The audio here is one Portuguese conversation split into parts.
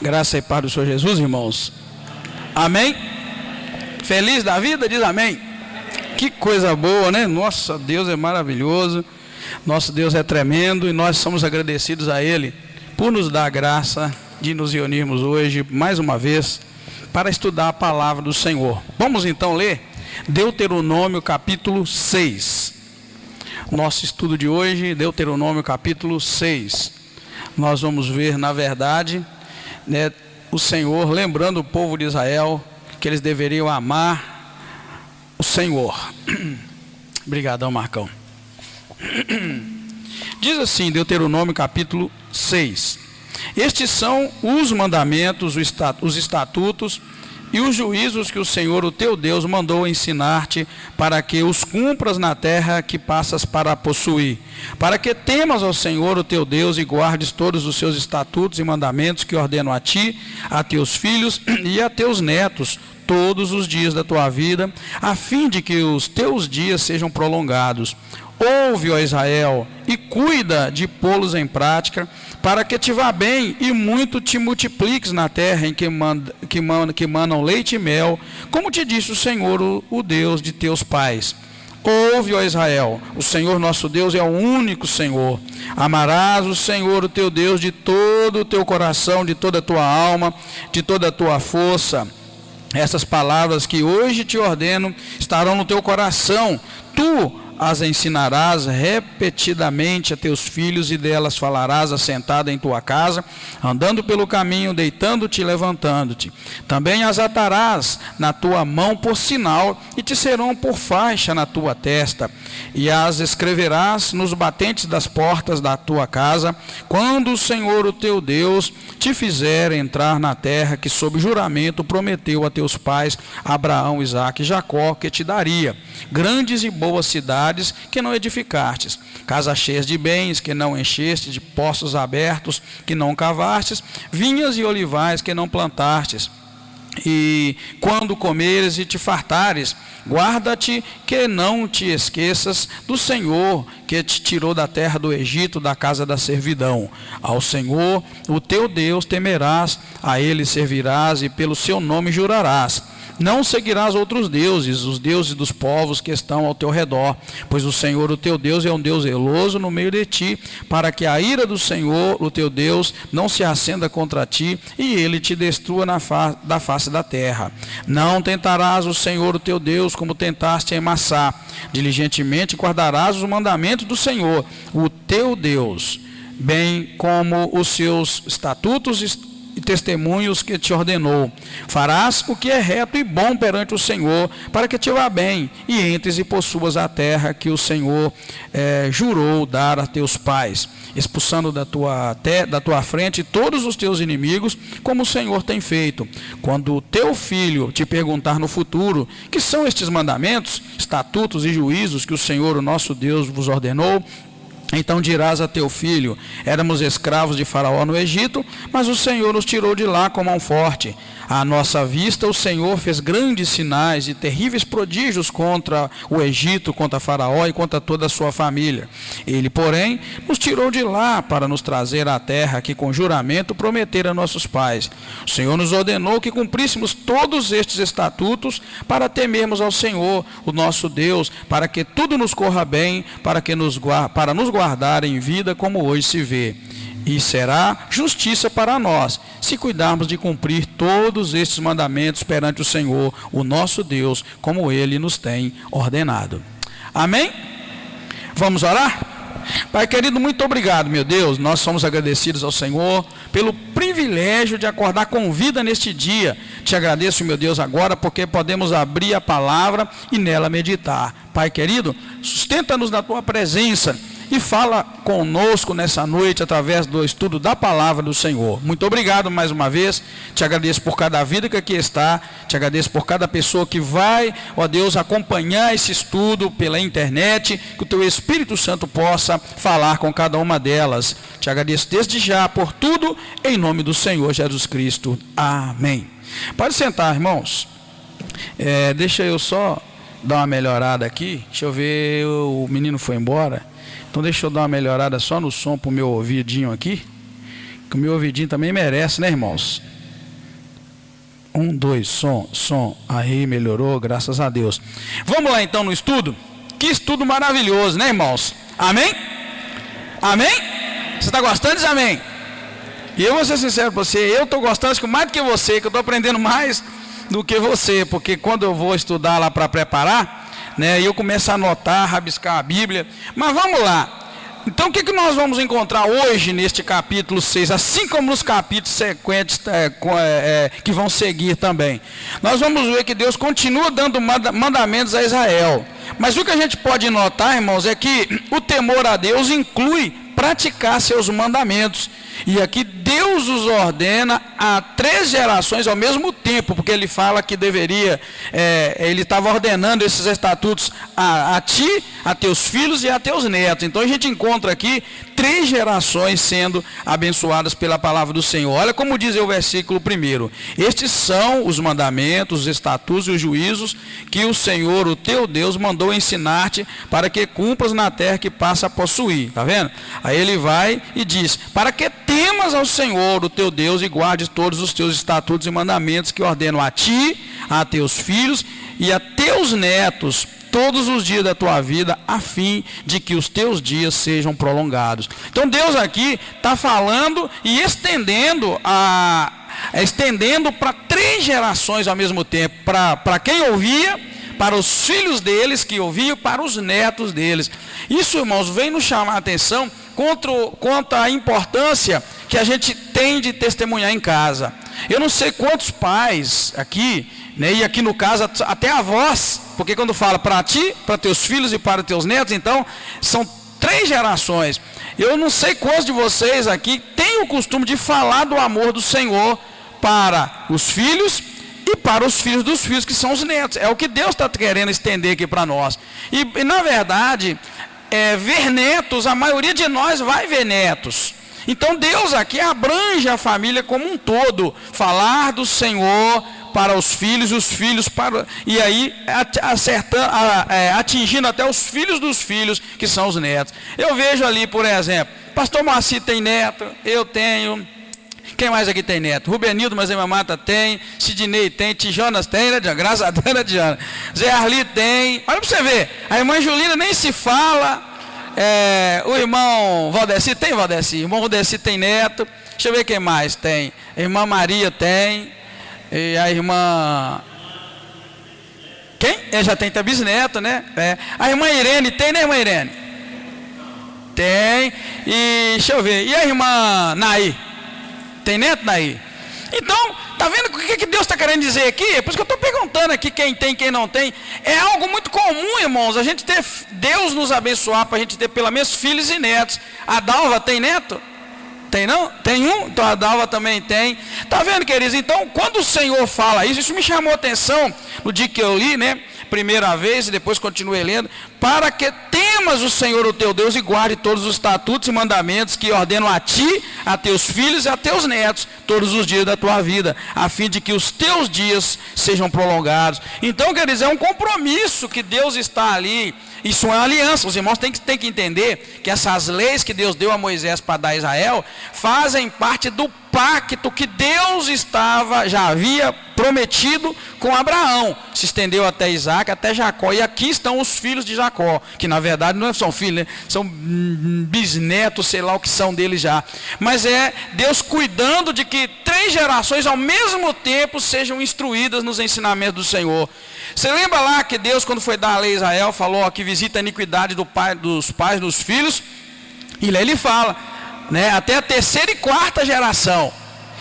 Graça e paz do Senhor Jesus, irmãos. Amém? Feliz da vida? Diz amém. Que coisa boa, né? Nossa, Deus é maravilhoso. Nosso Deus é tremendo e nós somos agradecidos a Ele por nos dar a graça de nos reunirmos hoje, mais uma vez, para estudar a palavra do Senhor. Vamos então ler Deuteronômio capítulo 6. Nosso estudo de hoje, Deuteronômio capítulo 6. Nós vamos ver, na verdade, o Senhor lembrando o povo de Israel que eles deveriam amar o Senhor. Obrigadão, Marcão. Diz assim, Deuteronômio capítulo 6: Estes são os mandamentos, os estatutos e os juízos que o Senhor, o teu Deus, mandou ensinar-te, para que os cumpras na terra que passas para possuir, para que temas ao Senhor, o teu Deus, e guardes todos os seus estatutos e mandamentos que ordeno a ti, a teus filhos e a teus netos, todos os dias da tua vida, a fim de que os teus dias sejam prolongados. Ouve, ó Israel, e cuida de pô-los em prática, para que te vá bem e muito te multipliques na terra em que manam leite e mel, como te disse o Senhor, o Deus de teus pais. Ouve, ó Israel, o Senhor nosso Deus é o único Senhor. Amarás o Senhor, o teu Deus, de todo o teu coração, de toda a tua alma, de toda a tua força. Essas palavras que hoje te ordeno estarão no teu coração. Tu as ensinarás repetidamente a teus filhos, e delas falarás assentado em tua casa, andando pelo caminho, deitando-te e levantando-te. Também as atarás na tua mão por sinal, e te serão por faixa na tua testa, e as escreverás nos batentes das portas da tua casa, quando o Senhor, o teu Deus, te fizer entrar na terra que sob juramento prometeu a teus pais, Abraão, Isaque e Jacó, que te daria. Grandes e boas cidades que não edificastes, casas cheias de bens que não enchestes, de poços abertos que não cavastes, vinhas e olivais que não plantastes. E quando comeres e te fartares, guarda-te que não te esqueças do Senhor, que te tirou da terra do Egito, da casa da servidão. Ao Senhor, o teu Deus, temerás, a Ele servirás e pelo seu nome jurarás. Não seguirás outros deuses, os deuses dos povos que estão ao teu redor, pois o Senhor, o teu Deus, é um Deus zeloso no meio de ti, para que a ira do Senhor, o teu Deus, não se acenda contra ti, e ele te destrua da face da terra. Não tentarás o Senhor, o teu Deus, como tentaste em Massá. Diligentemente guardarás os mandamentos do Senhor, o teu Deus, bem como os seus estatutos e testemunhos que te ordenou. Farás o que é reto e bom perante o Senhor, para que te vá bem, e entres e possuas a terra que o Senhor jurou dar a teus pais, expulsando da tua frente todos os teus inimigos, como o Senhor tem feito. Quando o teu filho te perguntar no futuro, que são estes mandamentos, estatutos e juízos que o Senhor, o nosso Deus, vos ordenou, então dirás a teu filho: éramos escravos de Faraó no Egito, mas o Senhor nos tirou de lá com mão forte. À nossa vista o Senhor fez grandes sinais e terríveis prodígios contra o Egito, contra Faraó e contra toda a sua família. Ele, porém, nos tirou de lá para nos trazer à terra que com juramento prometera a nossos pais. O Senhor nos ordenou que cumpríssemos todos estes estatutos para temermos ao Senhor, o nosso Deus, para que tudo nos corra bem, para nos guardar em vida como hoje se vê. E será justiça para nós, se cuidarmos de cumprir todos estes mandamentos perante o Senhor, o nosso Deus, como Ele nos tem ordenado. Amém? Vamos orar? Pai querido, muito obrigado, meu Deus. Nós somos agradecidos ao Senhor pelo privilégio de acordar com vida neste dia. Te agradeço, meu Deus, agora porque podemos abrir a palavra e nela meditar. Pai querido, sustenta-nos na tua presença e fala conosco nessa noite através do estudo da palavra do Senhor. Muito obrigado mais uma vez. Te agradeço por cada vida que aqui está. Te agradeço por cada pessoa que vai, ó Deus, acompanhar esse estudo pela internet. Que o teu Espírito Santo possa falar com cada uma delas. Te agradeço desde já por tudo, em nome do Senhor Jesus Cristo. Amém. Pode sentar, irmãos. Deixa eu só dar uma melhorada aqui. Deixa eu ver, o menino foi embora. Então deixa eu dar uma melhorada só no som para o meu ouvidinho aqui, Que o meu ouvidinho também merece, né, irmãos? 1, 2, som. Aí, melhorou, graças a Deus. Vamos lá então no estudo? Que estudo maravilhoso, né, irmãos? Amém? Amém? Você está gostando? Diz amém. E eu vou ser sincero para você, eu estou gostando, acho que mais do que você, que eu estou aprendendo mais do que você, porque quando eu vou estudar lá para preparar, né, eu começo a anotar, rabiscar a Bíblia. Mas vamos lá. Então o que nós vamos encontrar hoje neste capítulo 6, assim como nos capítulos sequentes que vão seguir também? Nós vamos ver que Deus continua dando mandamentos a Israel. Mas o que a gente pode notar, irmãos, é que o temor a Deus inclui praticar seus mandamentos. E aqui Deus os ordena a 3 gerações ao mesmo tempo, porque ele fala que deveria, ele estava ordenando esses estatutos a ti, a teus filhos e a teus netos. Então a gente encontra aqui 3 gerações sendo abençoadas pela palavra do Senhor. Olha como diz o versículo 1: estes são os mandamentos, os estatutos e os juízos que o Senhor, o teu Deus, mandou ensinar-te para que cumpras na terra que passa a possuir. Está vendo? Aí ele vai e diz: para que temas ao Senhor, o teu Deus, e guardes todos os teus estatutos e mandamentos que ordeno a ti, a teus filhos e a teus netos todos os dias da tua vida, a fim de que os teus dias sejam prolongados. Então Deus aqui está falando e estendendo para 3 gerações ao mesmo tempo, para quem ouvia, para os filhos deles que ouviam, para os netos deles. Isso, irmãos, vem nos chamar a atenção quanto à importância que a gente tem de testemunhar em casa. Eu não sei quantos pais aqui, né, e aqui no caso até avós, porque quando fala para ti, para teus filhos e para teus netos, então são 3 gerações. Eu não sei quantos de vocês aqui têm o costume de falar do amor do Senhor para os filhos e para os filhos dos filhos, que são os netos. É o que Deus está querendo estender aqui para nós. E na verdade, ver netos, a maioria de nós vai ver netos. Então Deus aqui abrange a família como um todo. Falar do Senhor para os filhos, os filhos para... E aí atingindo até os filhos dos filhos, que são os netos. Eu vejo ali, por exemplo, pastor Moacir tem neto, eu tenho... Quem mais aqui tem neto? Rubenildo, mas a minha mata tem. Sidney tem. Tijonas tem, né, Diana? Graças a Deus, né, Diana? Zé Arli tem. Olha para você ver. A irmã Julina nem se fala. O irmão Valdeci tem, Valdeci? O irmão Valdeci tem neto. Deixa eu ver quem mais tem. A irmã Maria tem. E a irmã... Quem? Já tem até bisneto, né? A irmã Irene tem, né, irmã Irene? Tem. E deixa eu ver. E a irmã Naí? Tem neto daí? Então, tá vendo o que Deus está querendo dizer aqui? É por isso que eu estou perguntando aqui quem tem, quem não tem. É algo muito comum, irmãos, a gente ter, Deus nos abençoar para a gente ter pelo menos filhos e netos. A Dalva tem neto? Tem não? Tem um? Então a Dalva também tem. Tá vendo, queridos? Então, quando o Senhor fala isso me chamou a atenção no dia que eu li, né? Primeira vez e depois continuei lendo. Para que temas o Senhor, o teu Deus, e guarde todos os estatutos e mandamentos que ordeno a ti, a teus filhos e a teus netos, todos os dias da tua vida, a fim de que os teus dias sejam prolongados. Então, queridos, é um compromisso que Deus está ali. Isso é uma aliança. Os irmãos têm que entender que essas leis que Deus deu a Moisés para dar a Israel fazem parte do pacto que Deus já havia prometido com Abraão. Se estendeu até Isaac, até Jacó. E aqui estão os filhos de Jacó, que na verdade não são filhos, né? São bisnetos, sei lá o que são deles já. Mas é Deus cuidando de que 3 gerações ao mesmo tempo sejam instruídas nos ensinamentos do Senhor. Você lembra lá que Deus, quando foi dar a lei a Israel, falou que visita a iniquidade dos pais dos filhos? E lá ele fala, né, até a 3ª e 4ª geração.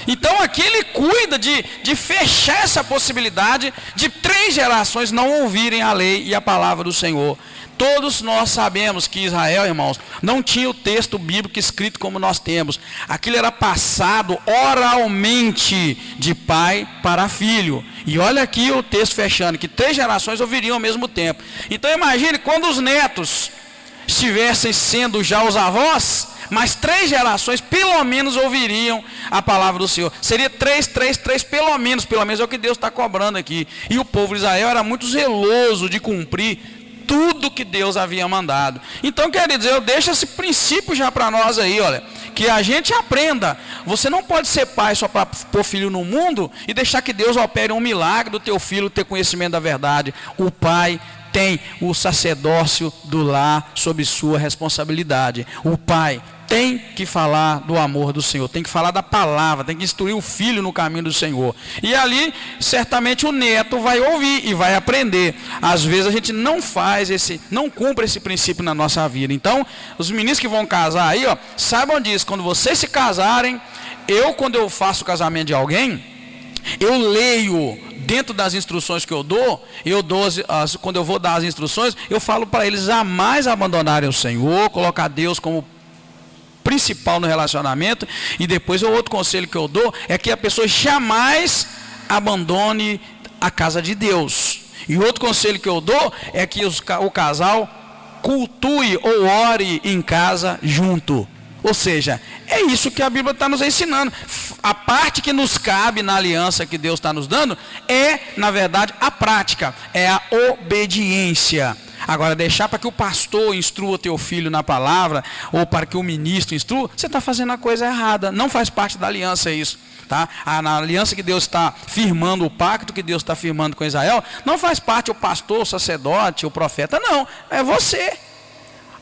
Então aqui ele cuida de fechar essa possibilidade de 3 gerações não ouvirem a lei e a palavra do Senhor. Todos nós sabemos que Israel, irmãos, não tinha o texto bíblico escrito como nós temos. Aquilo era passado oralmente de pai para filho. E olha aqui o texto fechando, que 3 gerações ouviriam ao mesmo tempo. Então imagine quando os netos estivessem sendo já os avós, mas 3 gerações pelo menos ouviriam a palavra do Senhor. Seria 3, pelo menos é o que Deus está cobrando aqui. E o povo de Israel era muito zeloso de cumprir tudo que Deus havia mandado. Então, quer dizer, eu deixo esse princípio já para nós aí, olha, que a gente aprenda Você não pode ser pai só para pôr filho no mundo e deixar que Deus opere um milagre do teu filho ter conhecimento da verdade. O pai tem o sacerdócio do lar sob sua responsabilidade. O pai tem que falar do amor do Senhor, tem que falar da palavra, tem que instruir o filho no caminho do Senhor. E ali, certamente o neto vai ouvir e vai aprender. Às vezes a gente não cumpre esse princípio na nossa vida. Então, os meninos que vão casar aí, ó, saibam disso, quando vocês se casarem, quando eu faço o casamento de alguém, eu leio dentro das instruções que eu dou, quando eu vou dar as instruções, eu falo para eles jamais abandonarem o Senhor, colocar Deus como principal no relacionamento. E depois o outro conselho que eu dou é que a pessoa jamais abandone a casa de Deus. E outro conselho que eu dou é que o casal cultue ou ore em casa junto. Ou seja, é isso que a Bíblia está nos ensinando. A parte que nos cabe na aliança que Deus está nos dando é, na verdade, a prática, é a obediência. Agora, deixar para que o pastor instrua teu filho na palavra, ou para que o ministro instrua, você está fazendo a coisa errada. Não faz parte da aliança isso. Tá? Na aliança que Deus está firmando, o pacto que Deus está firmando com Israel, não faz parte o pastor, o sacerdote, o profeta, não. É você.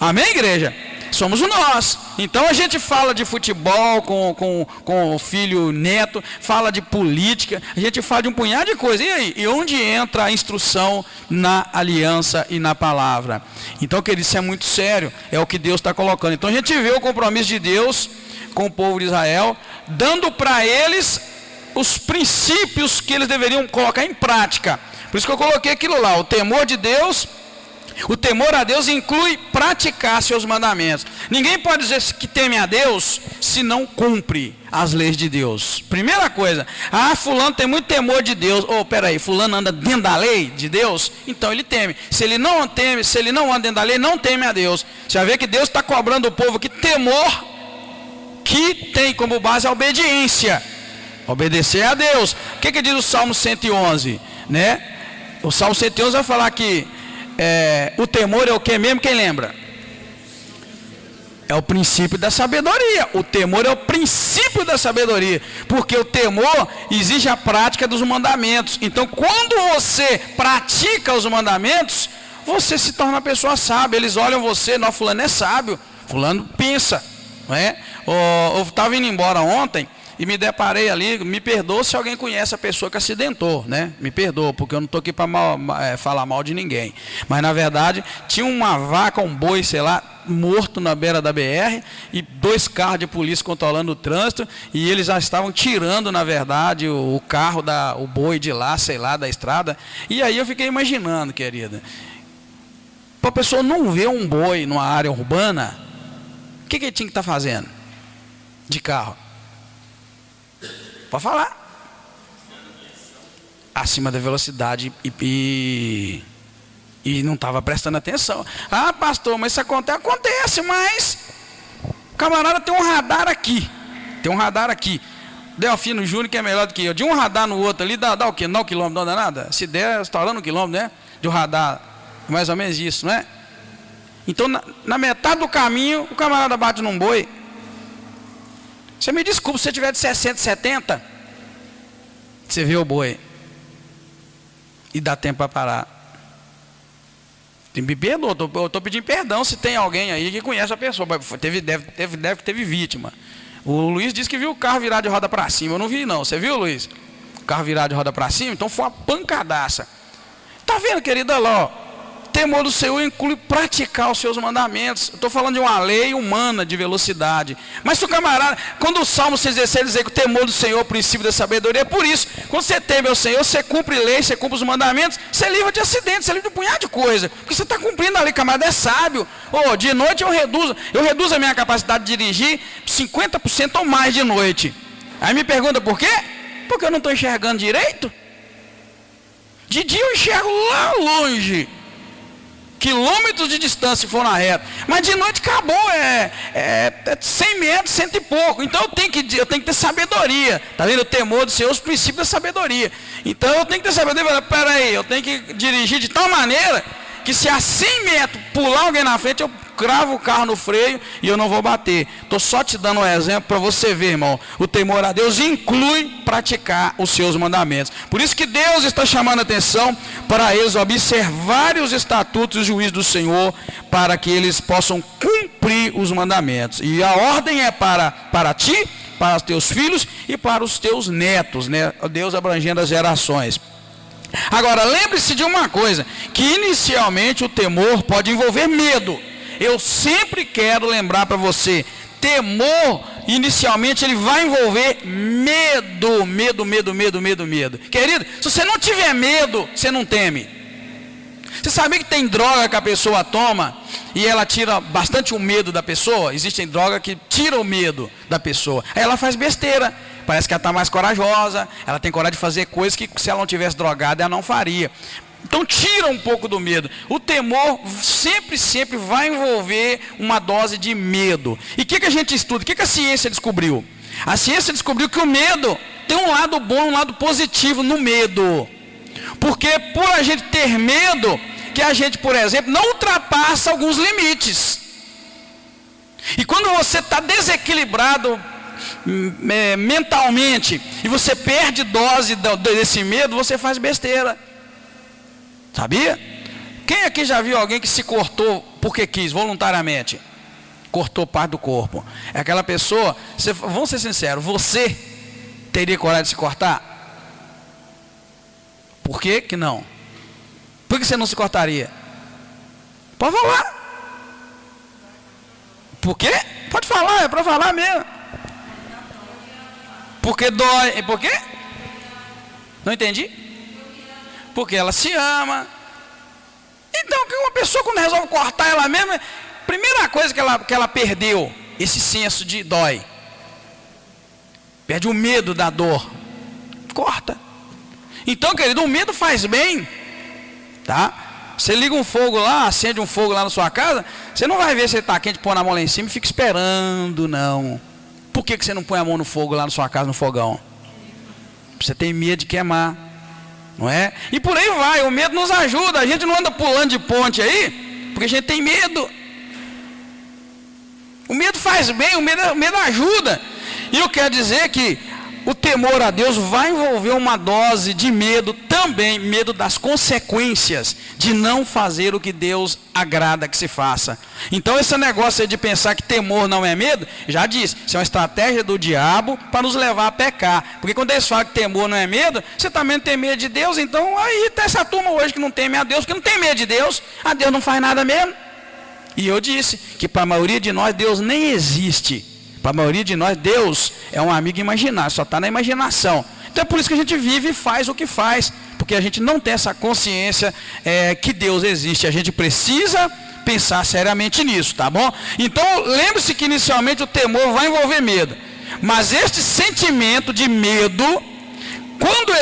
Amém, igreja? Somos nós. Então a gente fala de futebol com o filho neto, fala de política, a gente fala de um punhado de coisas. E aí? E onde entra a instrução na aliança e na palavra? Então, querido, isso é muito sério, é o que Deus está colocando. Então a gente vê o compromisso de Deus com o povo de Israel, dando para eles os princípios que eles deveriam colocar em prática. Por isso que eu coloquei aquilo lá, o temor de Deus. O temor a Deus inclui praticar seus mandamentos. Ninguém pode dizer que teme a Deus se não cumpre as leis de Deus. Primeira coisa, fulano tem muito temor de Deus. Peraí, fulano anda dentro da lei de Deus? Então ele teme. Se ele não anda dentro da lei, não teme a Deus. Você vai ver que Deus está cobrando o povo que temor, que tem como base a obediência. Obedecer a Deus. O que diz o Salmo 111? Né? O Salmo 111 vai falar que o temor é o que mesmo? Quem lembra? É o princípio da sabedoria. O temor é o princípio da sabedoria, porque o temor exige a prática dos mandamentos. Então, quando você pratica os mandamentos, você se torna uma pessoa sábia. Eles olham você, não, fulano é sábio, fulano pensa, não é? Eu estava indo embora ontem e me deparei ali, me perdoa se alguém conhece a pessoa que acidentou, né? Me perdoa, porque eu não estou aqui para falar mal de ninguém. Mas na verdade, tinha uma vaca, um boi, sei lá, morto na beira da BR, e 2 carros de polícia controlando o trânsito, e eles já estavam tirando, na verdade, o carro, o boi de lá, sei lá, da estrada. E aí eu fiquei imaginando, querida, para a pessoa não ver um boi numa área urbana, o que ele tinha que estar fazendo de carro? Pode falar. Acima da velocidade e não estava prestando atenção. Pastor, mas isso acontece, mas camarada tem um radar aqui. Tem um radar aqui. Delfino Júnior, que é melhor do que eu. De um radar no outro ali, dá o quê? Não dá 1 quilômetro, não dá nada? Se der, estourando 1 quilômetro, né? De um radar, mais ou menos isso, não é? Então, na metade do caminho, o camarada bate num boi. Você me desculpa, se você tiver de 60, 70, você vê o boi e dá tempo para parar. Me perdoa, eu estou pedindo perdão se tem alguém aí que conhece a pessoa. Teve vítima. O Luiz disse que viu o carro virar de roda para cima. Eu não vi, não. Você viu, Luiz? O carro virar de roda para cima? Então foi uma pancadaça. Tá vendo, querida? Lá, ó. Temor do Senhor inclui praticar os seus mandamentos. Estou falando de uma lei humana de velocidade. Mas se o camarada, quando o Salmo 116 diz que o temor do Senhor é o princípio da sabedoria, é por isso. Quando você teme ao Senhor, você cumpre leis, você cumpre os mandamentos, você livra de acidentes, você livra de um punhado de coisa. Porque você está cumprindo a lei, camarada é sábio. De noite eu reduzo a minha capacidade de dirigir 50% ou mais de noite. Aí me pergunta por quê? Porque eu não estou enxergando direito. De dia eu enxergo lá longe, quilômetros de distância, se for na reta, mas de noite acabou, 100 metros, 100 e pouco. Então eu tenho que ter sabedoria, tá vendo? O temor do Senhor, os princípios da sabedoria. Então eu tenho que ter sabedoria. Peraí, eu tenho que dirigir de tal maneira que se a 100 metros pular alguém na frente, eu cravo o carro no freio e eu não vou bater. Estou só te dando um exemplo para você ver, irmão. O temor a Deus inclui praticar os seus mandamentos. Por isso que Deus está chamando a atenção para eles observarem os estatutos e os juízos do Senhor, para que eles possam cumprir os mandamentos. E a ordem é para ti, para os teus filhos e para os teus netos, né? Deus abrangendo as gerações. Agora, lembre-se de uma coisa, que inicialmente o temor pode envolver medo. Eu sempre quero lembrar para você, temor, inicialmente ele vai envolver medo. Querido, se você não tiver medo, você não teme. Você sabia que tem droga que a pessoa toma e ela tira bastante o medo da pessoa? Existem drogas que tiram o medo da pessoa. Aí ela faz besteira. Parece que ela está mais corajosa. Ela tem coragem de fazer coisas que se ela não tivesse drogada, ela não faria. Então tira um pouco do medo. O temor sempre vai envolver uma dose de medo. E o que a gente estuda? O que a ciência descobriu? A ciência descobriu que o medo tem um lado bom, um lado positivo no medo. Porque por a gente ter medo, que a gente, por exemplo, não ultrapassa alguns limites. E quando você está desequilibrado mentalmente, e você perde dose desse medo, você faz besteira. Sabia? Quem aqui já viu alguém que se cortou porque quis, voluntariamente? Cortou parte do corpo. É aquela pessoa, vamos ser sinceros, você teria coragem de se cortar? Por que que não? Por que você não se cortaria? Pode falar. Por quê? Pode falar, é para falar mesmo. Porque dói. Por quê? Não entendi? Porque ela se ama. Então, uma pessoa quando resolve cortar ela mesma, primeira coisa que ela perdeu, esse senso de dói. Perde o medo da dor. Corta. Então, querido, o medo faz bem, tá? Você liga um fogo lá, acende um fogo lá na sua casa, você não vai ver se ele está quente, põe a mão lá em cima e fica esperando, não. Por que você não põe a mão no fogo lá na sua casa, no fogão? Você tem medo de queimar, não é? E por aí vai, o medo nos ajuda. A gente não anda pulando de ponte aí, porque a gente tem medo. O medo faz bem, o medo ajuda. E eu quero dizer que o temor a Deus vai envolver uma dose de medo também, medo das consequências de não fazer o que Deus agrada que se faça. Então esse negócio aí de pensar que temor não é medo, já disse, isso é uma estratégia do diabo para nos levar a pecar. Porque quando eles falam que temor não é medo, você também não tem medo de Deus, então aí está essa turma hoje que não teme a Deus, que não tem medo de Deus, a Deus não faz nada mesmo. E eu disse que para a maioria de nós Deus nem existe. Para a maioria de nós, Deus é um amigo imaginário, só está na imaginação. Então é por isso que a gente vive e faz o que faz, porque a gente não tem essa consciência que Deus existe. A gente precisa pensar seriamente nisso, tá bom? Então lembre-se que inicialmente o temor vai envolver medo, mas este sentimento de medo, quando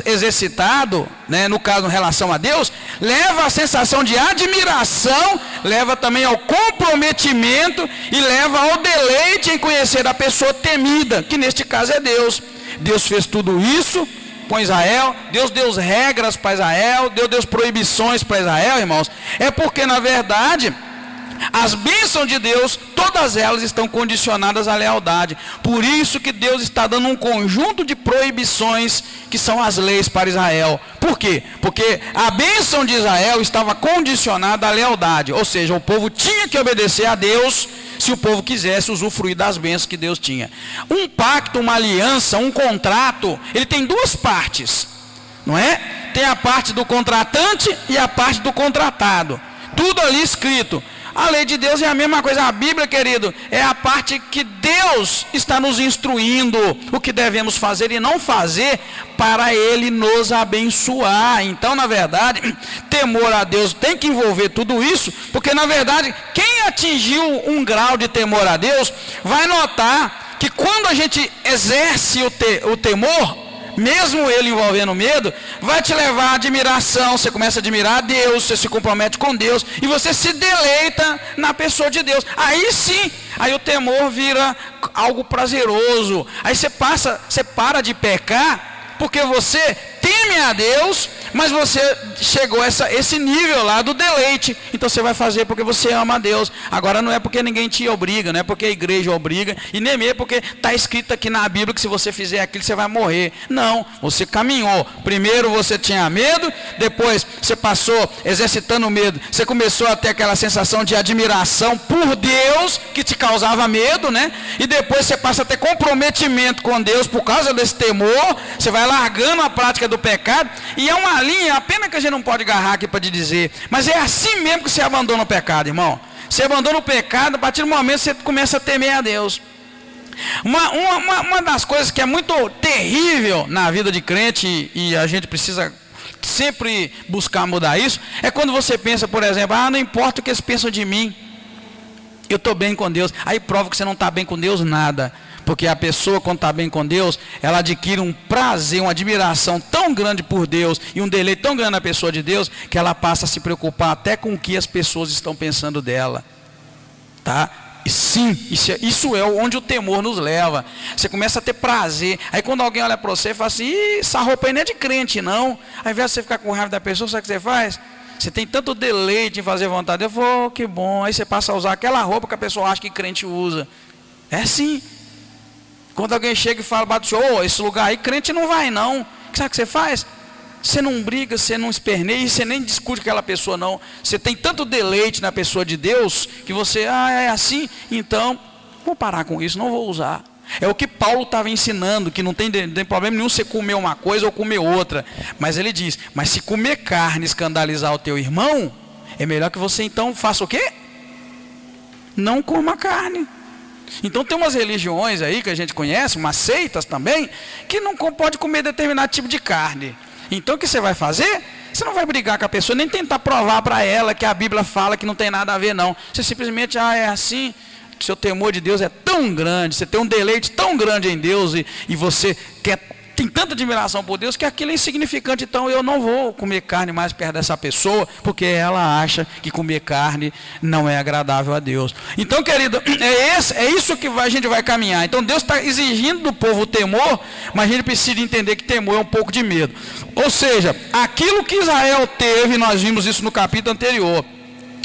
exercitado, né, no caso em relação a Deus, leva à sensação de admiração, leva também ao comprometimento e leva ao deleite em conhecer a pessoa temida, que neste caso é Deus. Deus fez tudo isso com Israel, Deus deu regras para Israel, Deus deu proibições para Israel, irmãos. É porque na verdade as bênçãos de Deus, todas elas estão condicionadas à lealdade. Por isso que Deus está dando um conjunto de proibições, que são as leis para Israel. Por quê? Porque a bênção de Israel estava condicionada à lealdade. Ou seja, o povo tinha que obedecer a Deus, se o povo quisesse usufruir das bênçãos que Deus tinha. Um pacto, uma aliança, um contrato, ele tem duas partes, não é? Tem a parte do contratante e a parte do contratado. Tudo ali escrito. A lei de Deus é a mesma coisa. A Bíblia, querido, é a parte que Deus está nos instruindo o que devemos fazer e não fazer para Ele nos abençoar. Então, na verdade, temor a Deus tem que envolver tudo isso, porque, na verdade, quem atingiu um grau de temor a Deus vai notar que quando a gente exerce o temor, mesmo ele envolvendo medo, vai te levar à admiração. Você começa a admirar a Deus, você se compromete com Deus e você se deleita na pessoa de Deus. Aí sim, aí o temor vira algo prazeroso. Aí você para de pecar, porque você teme a Deus, mas você chegou a esse nível lá do deleite, então você vai fazer porque você ama a Deus. Agora não é porque ninguém te obriga, não é porque a igreja obriga, e nem mesmo porque está escrito aqui na Bíblia que se você fizer aquilo você vai morrer. Não, você caminhou. Primeiro você tinha medo, depois você passou exercitando o medo, você começou a ter aquela sensação de admiração por Deus que te causava medo, né? E depois você passa a ter comprometimento com Deus por causa desse temor, você vai largando a prática do pecado, e é uma linha, a pena que a gente não pode agarrar aqui para te dizer, mas é assim mesmo que você abandona o pecado, irmão. Você abandona o pecado, a partir do momento que você começa a temer a Deus. Uma das coisas que é muito terrível na vida de crente, e a gente precisa sempre buscar mudar isso, é quando você pensa, por exemplo, não importa o que eles pensam de mim, eu estou bem com Deus. Aí prova que você não está bem com Deus nada. Porque a pessoa, quando está bem com Deus, ela adquire um prazer, uma admiração tão grande por Deus e um deleite tão grande na pessoa de Deus, que ela passa a se preocupar até com o que as pessoas estão pensando dela. Tá? E sim, isso é onde o temor nos leva. Você começa a ter prazer. Aí quando alguém olha para você e fala assim, essa roupa aí não é de crente não. Ao invés de você ficar com raiva da pessoa, sabe o que você faz? Você tem tanto deleite em fazer vontade. Eu vou, que bom. Aí você passa a usar aquela roupa que a pessoa acha que crente usa. É assim. Quando alguém chega e fala, bate o senhor, esse lugar aí, crente não vai não. Sabe o que você faz? Você não briga, você não esperneia, você nem discute com aquela pessoa não. Você tem tanto deleite na pessoa de Deus, que você, é assim, então, vou parar com isso, não vou usar. É o que Paulo estava ensinando, que não tem problema nenhum você comer uma coisa ou comer outra. Mas ele diz, mas se comer carne escandalizar o teu irmão, é melhor que você então faça o quê? Não coma carne. Então tem umas religiões aí que a gente conhece, umas seitas também, que não pode comer determinado tipo de carne. Então o que você vai fazer? Você não vai brigar com a pessoa, nem tentar provar para ela que a Bíblia fala que não tem nada a ver não. Você simplesmente, é assim, seu temor de Deus é tão grande, você tem um deleite tão grande em Deus, e você tem tanta admiração por Deus, que aquilo é insignificante, então eu não vou comer carne mais perto dessa pessoa, porque ela acha que comer carne não é agradável a Deus. Então, querido, é isso que a gente vai caminhar. Então Deus está exigindo do povo o temor, mas a gente precisa entender que temor é um pouco de medo. Ou seja, aquilo que Israel teve, nós vimos isso no capítulo anterior,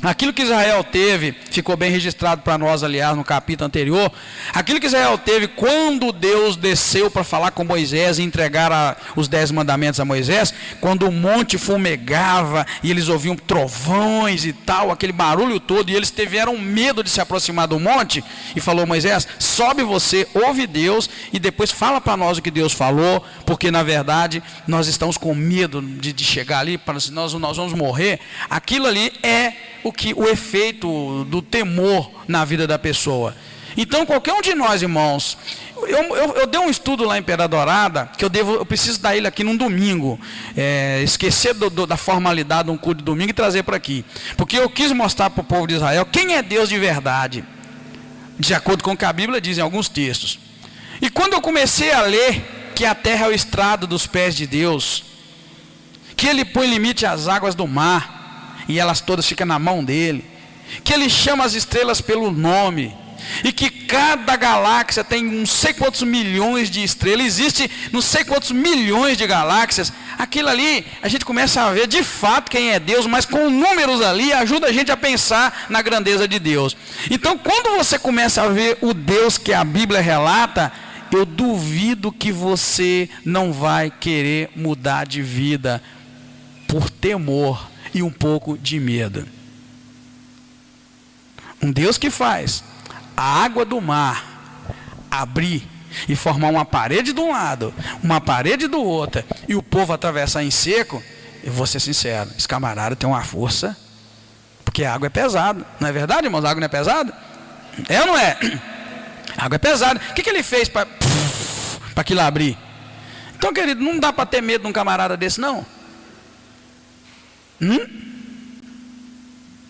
aquilo que Israel teve, ficou bem registrado para nós, aliás, no capítulo anterior. Aquilo que Israel teve quando Deus desceu para falar com Moisés e entregar os 10 mandamentos a Moisés, quando o monte fumegava e eles ouviam trovões e tal, aquele barulho todo, e eles tiveram medo de se aproximar do monte, e falou: Moisés, sobe você, ouve Deus e depois fala para nós o que Deus falou, porque na verdade nós estamos com medo de chegar ali, nós vamos morrer. Aquilo ali é o efeito do temor na vida da pessoa. Então qualquer um de nós, irmãos, eu dei um estudo lá em Pedra Dourada, que eu preciso dar ele aqui num domingo, esquecer da formalidade de um culto de domingo e trazer para aqui, porque eu quis mostrar para o povo de Israel quem é Deus de verdade, de acordo com o que a Bíblia diz em alguns textos. E quando eu comecei a ler que a terra é o estrado dos pés de Deus, que Ele põe limite às águas do mar e elas todas ficam na mão dele, que Ele chama as estrelas pelo nome, e que cada galáxia tem não sei quantos milhões de estrelas, existe não sei quantos milhões de galáxias. Aquilo ali, a gente começa a ver de fato quem é Deus, mas com números ali, ajuda a gente a pensar na grandeza de Deus. Então quando você começa a ver o Deus que a Bíblia relata, eu duvido que você não vai querer mudar de vida por temor e um pouco de medo. Um Deus que faz a água do mar abrir e formar uma parede de um lado, uma parede do outro, e o povo atravessar em seco. Eu vou ser sincero, esse camarada tem uma força, porque a água é pesada, não é verdade, irmãos? A água não é pesada? É ou não é? A água é pesada. O que ele fez para aquilo abrir? Então, querido, não dá para ter medo de um camarada desse, não.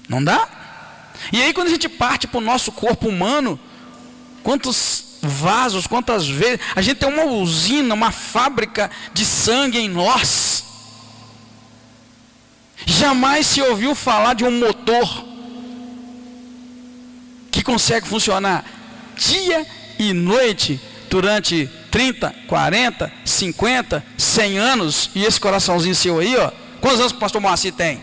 Não dá? E aí quando a gente parte para o nosso corpo humano, quantos vasos, quantas vezes, a gente tem uma usina, uma fábrica de sangue em nós. Jamais se ouviu falar de um motor que consegue funcionar dia e noite durante 30, 40, 50, 100 anos, e esse coraçãozinho seu aí, ó, Quantos anos que o pastor Moacir tem?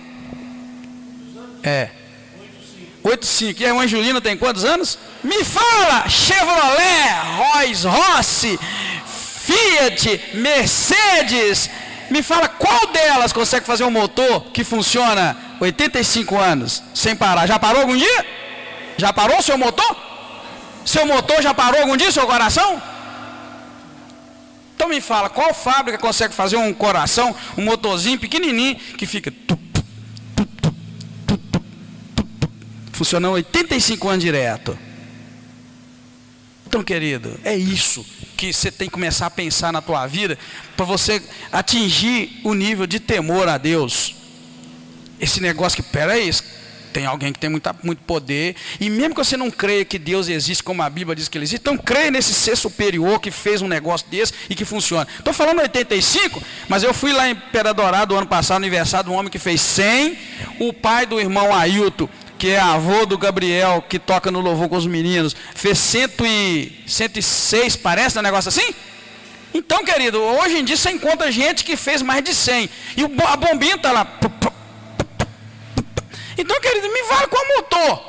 8,5. E a irmã Julina tem quantos anos? Me fala! Chevrolet, Rolls Royce, Fiat, Mercedes. Me fala qual delas consegue fazer um motor que funciona 85 anos sem parar. Já parou algum dia? Já parou o seu motor? Seu motor já parou algum dia, seu coração? Então me fala, qual fábrica consegue fazer um coração, um motorzinho pequenininho que fica funcionando 85 anos direto? Então, querido, é isso que você tem que começar a pensar na tua vida, para você atingir o nível de temor a Deus. Esse negócio que, peraí, tem alguém que tem muito poder, e mesmo que você não creia que Deus existe, como a Bíblia diz que ele existe, então creia nesse ser superior que fez um negócio desse e que funciona. Estou falando 85, mas eu fui lá em Peradorado ano passado, aniversário de um homem que fez 100, o pai do irmão Ailton, que é avô do Gabriel, que toca no louvor com os meninos, fez 106, parece, um negócio assim? Então, querido, hoje em dia você encontra gente que fez mais de 100, e a bombinha está lá. Então, querido, me vale qual motor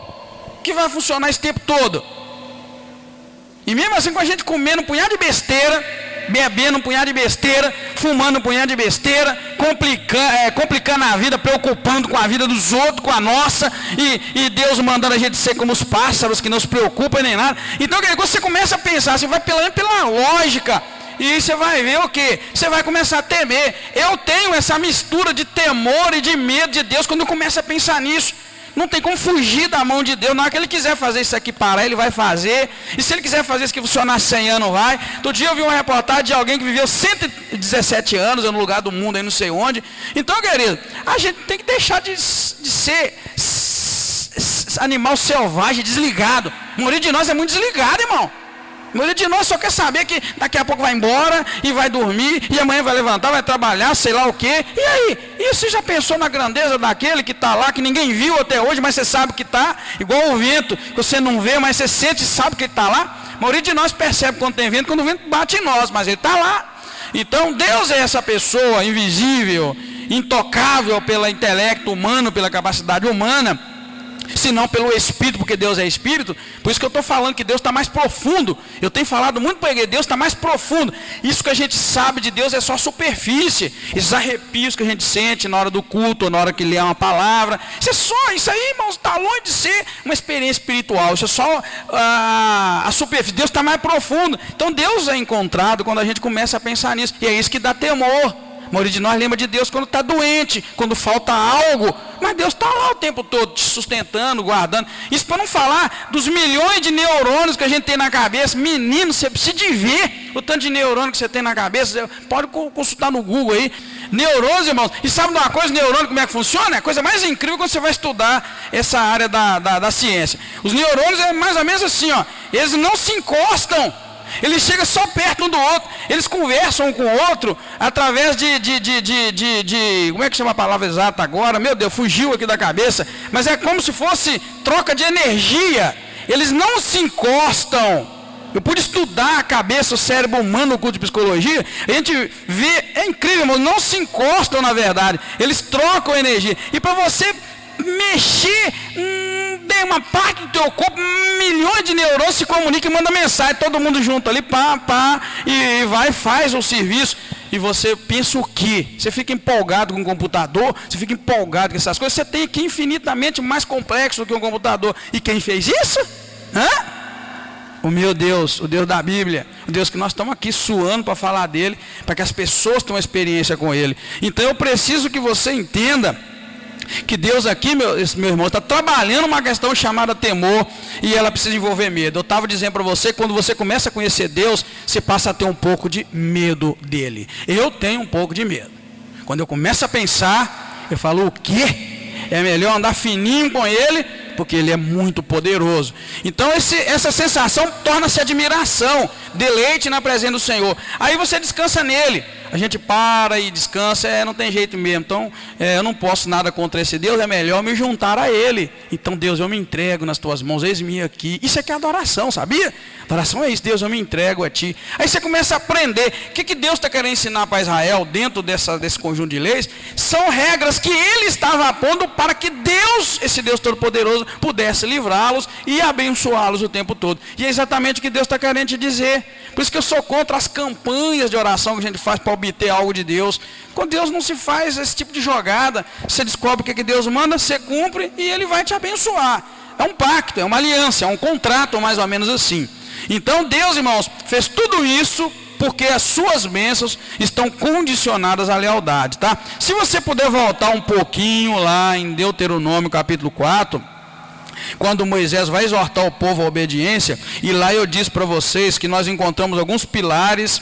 que vai funcionar esse tempo todo. E mesmo assim, com a gente comendo um punhado de besteira, bebendo um punhado de besteira, fumando um punhado de besteira, complicando a vida, preocupando com a vida dos outros, com a nossa, e Deus mandando a gente ser como os pássaros, que não se preocupam nem nada. Então, quando você começa a pensar, você vai pela lógica, e você vai ver o quê? Você vai começar a temer. Eu tenho essa mistura de temor e de medo de Deus quando eu começo a pensar nisso. Não tem como fugir da mão de Deus. Na hora que Ele quiser fazer isso aqui parar, Ele vai fazer. E se Ele quiser fazer isso aqui funcionar 100 anos, vai. Outro dia eu vi uma reportagem de alguém que viveu 117 anos no lugar do mundo, aí não sei onde. Então, querido, a gente tem que deixar de ser animal selvagem, desligado. A maioria de nós é muito desligado, irmão. A maioria de nós só quer saber que daqui a pouco vai embora e vai dormir, e amanhã vai levantar, vai trabalhar, sei lá o quê. E aí? E você já pensou na grandeza daquele que está lá, que ninguém viu até hoje, mas você sabe que está? Igual o vento, que você não vê, mas você sente e sabe que ele está lá. A maioria de nós percebe quando tem vento, quando o vento bate em nós, mas ele está lá. Então Deus é essa pessoa invisível, intocável pelo intelecto humano, pela capacidade humana, senão pelo Espírito, porque Deus é Espírito. Por isso que eu estou falando que Deus está mais profundo. Eu tenho falado muito para ele, Deus está mais profundo. Isso que a gente sabe de Deus é só superfície. Esses arrepios que a gente sente na hora do culto, ou na hora que lê uma palavra, isso aí, irmãos, está longe de ser uma experiência espiritual. Isso é só a superfície. Deus está mais profundo. Então Deus é encontrado quando a gente começa a pensar nisso, e é isso que dá temor. A maioria de nós lembra de Deus quando está doente, quando falta algo, mas Deus está lá o tempo todo, te sustentando, guardando. Isso para não falar dos milhões de neurônios que a gente tem na cabeça. Menino, você precisa de ver o tanto de neurônio que você tem na cabeça. Você pode consultar no Google aí. Neurônios, irmãos. E sabe de uma coisa, neurônio, como é que funciona? É a coisa mais incrível quando você vai estudar essa área da ciência. Os neurônios é mais ou menos assim, ó. Eles não se encostam. Eles chegam só perto um do outro. Eles conversam um com o outro através como é que chama a palavra exata agora? Meu Deus, fugiu aqui da cabeça. Mas é como se fosse troca de energia. Eles não se encostam. Eu pude estudar a cabeça, o cérebro humano no curso de psicologia. A gente vê, é incrível, mas não se encostam na verdade. Eles trocam energia. E para você mexer tem uma parte do teu corpo, milhões de neurônios se comunicam e mandam mensagem, todo mundo junto ali, e vai, faz o serviço. E você pensa o quê? Você fica empolgado com o computador, você fica empolgado com essas coisas. Você tem aqui infinitamente mais complexo do que um computador. E quem fez isso? O meu Deus, o Deus da Bíblia, o Deus que nós estamos aqui suando para falar dele, para que as pessoas tenham experiência com ele. Então eu preciso que você entenda que Deus aqui, meu irmão, está trabalhando uma questão chamada temor, e ela precisa envolver medo. Eu estava dizendo para você, quando você começa a conhecer Deus, você passa a ter um pouco de medo dele. Eu tenho um pouco de medo. Quando eu começo a pensar, eu falo, o quê? É melhor andar fininho com ele, porque ele é muito poderoso. Então essa sensação torna-se admiração, deleite na presença do Senhor. Aí você descansa nele. a gente para e descansa, não tem jeito mesmo. Então, eu não posso nada contra esse Deus, é melhor me juntar a Ele. Então, Deus, eu me entrego nas tuas mãos, eis-me aqui. Isso aqui é adoração, sabia? Adoração é isso, Deus, eu me entrego a ti. Aí você começa a aprender. O que Deus está querendo ensinar para Israel dentro desse conjunto de leis? São regras que Ele estava pondo para que Deus, esse Deus Todo-Poderoso, pudesse livrá-los e abençoá-los o tempo todo. E é exatamente o que Deus está querendo te dizer. Por isso que eu sou contra as campanhas de oração que a gente faz para obter algo de Deus. Com Deus não se faz esse tipo de jogada. Você descobre o que Deus manda, você cumpre e Ele vai te abençoar. É um pacto, é uma aliança, é um contrato mais ou menos assim. Então Deus, irmãos, fez tudo isso porque as suas bênçãos estão condicionadas à lealdade, tá? Se você puder voltar um pouquinho lá em Deuteronômio capítulo 4... quando Moisés vai exortar o povo à obediência, e lá eu disse para vocês que nós encontramos alguns pilares,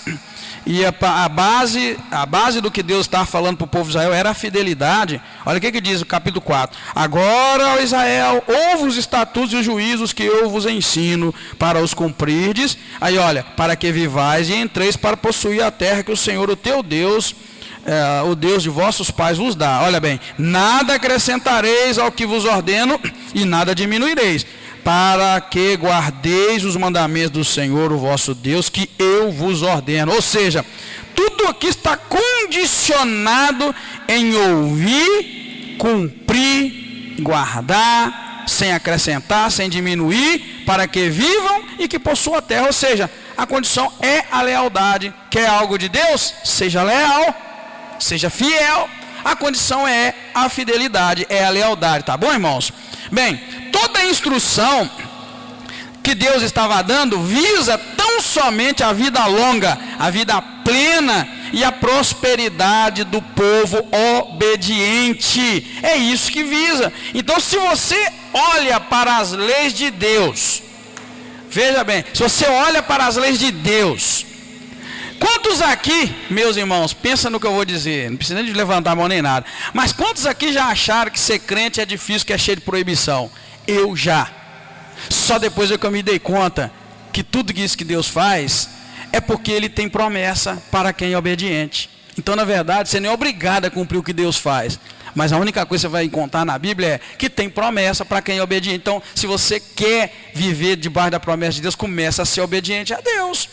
e a base do que Deus estava falando para o povo de Israel era a fidelidade. Olha o que diz o capítulo 4: agora, ó Israel, ouve os estatutos e os juízos que eu vos ensino para os cumprirdes. Aí olha, para que vivais e entreis para possuir a terra que o Senhor, o teu Deus, o Deus de vossos pais vos dá. Olha bem, nada acrescentareis ao que vos ordeno e nada diminuireis, para que guardeis os mandamentos do Senhor, o vosso Deus, que eu vos ordeno. Ou seja, tudo aqui está condicionado em ouvir, cumprir, guardar, sem acrescentar, sem diminuir, para que vivam e que possuam a terra. Ou seja, a condição é a lealdade. Quer algo de Deus? Seja leal, seja fiel. A condição é a fidelidade, é a lealdade, tá bom, irmãos? Bem, toda a instrução que Deus estava dando visa tão somente a vida longa, a vida plena e a prosperidade do povo obediente. É isso que visa. Então, se você olha para as leis de Deus, veja bem, se você olha para as leis de Deus, quantos aqui, meus irmãos, pensa no que eu vou dizer, não precisa nem de levantar a mão nem nada, mas quantos aqui já acharam que ser crente é difícil, que é cheio de proibição? Eu já. Só depois é que eu me dei conta que tudo isso que Deus faz é porque Ele tem promessa para quem é obediente. Então, na verdade, você não é obrigado a cumprir o que Deus faz, mas a única coisa que você vai encontrar na Bíblia é que tem promessa para quem é obediente. Então, se você quer viver debaixo da promessa de Deus, começa a ser obediente a Deus.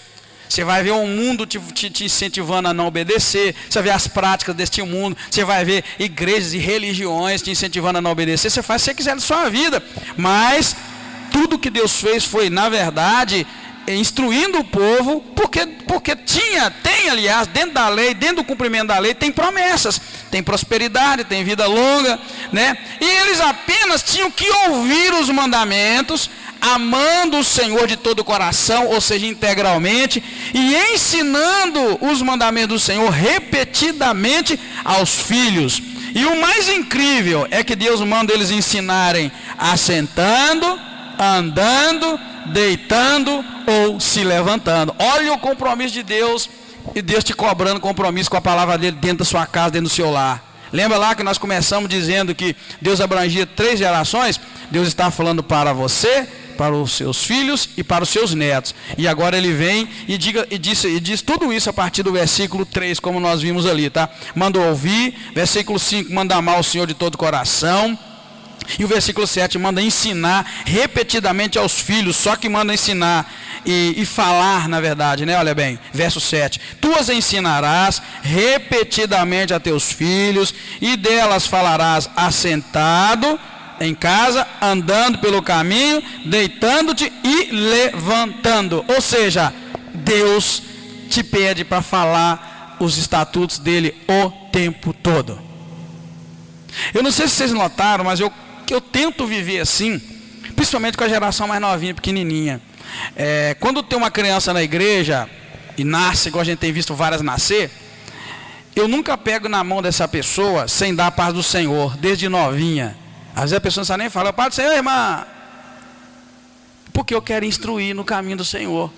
Você vai ver o mundo te incentivando a não obedecer. Você vai ver as práticas deste mundo. Você vai ver igrejas e religiões te incentivando a não obedecer. Você faz o que você quiser da sua vida. Mas tudo que Deus fez foi, na verdade, instruindo o povo. Porque tem, aliás, dentro da lei, dentro do cumprimento da lei, tem promessas. Tem prosperidade, tem vida longa, né? E eles apenas tinham que ouvir os mandamentos, amando o Senhor de todo o coração, ou seja, integralmente, e ensinando os mandamentos do Senhor repetidamente aos filhos. E o mais incrível é que Deus manda eles ensinarem assentando, andando, deitando ou se levantando. Olha o compromisso de Deus, e Deus te cobrando compromisso com a palavra dele dentro da sua casa, dentro do seu lar. Lembra lá que nós começamos dizendo que Deus abrangia 3 gerações? Deus está falando para você, para os seus filhos e para os seus netos. E agora ele vem e diz tudo isso a partir do versículo 3, como nós vimos ali, tá? Manda ouvir. Versículo 5, manda amar o Senhor de todo o coração. E o versículo 7 manda ensinar repetidamente aos filhos. Só que manda ensinar e falar, na verdade, né? Olha bem, verso 7: tu as ensinarás repetidamente a teus filhos, e delas falarás assentado em casa, andando pelo caminho, deitando-te e levantando. Ou seja, Deus te pede para falar os estatutos dele o tempo todo. Eu não sei se vocês notaram, mas eu tento viver assim, principalmente com a geração mais novinha, pequenininha. Quando tem uma criança na igreja e nasce, igual a gente tem visto várias nascer, eu nunca pego na mão dessa pessoa sem dar a paz do Senhor, desde novinha. Às vezes a pessoa não sabe nem falar, paz do Senhor, irmã, porque eu quero instruir no caminho do Senhor.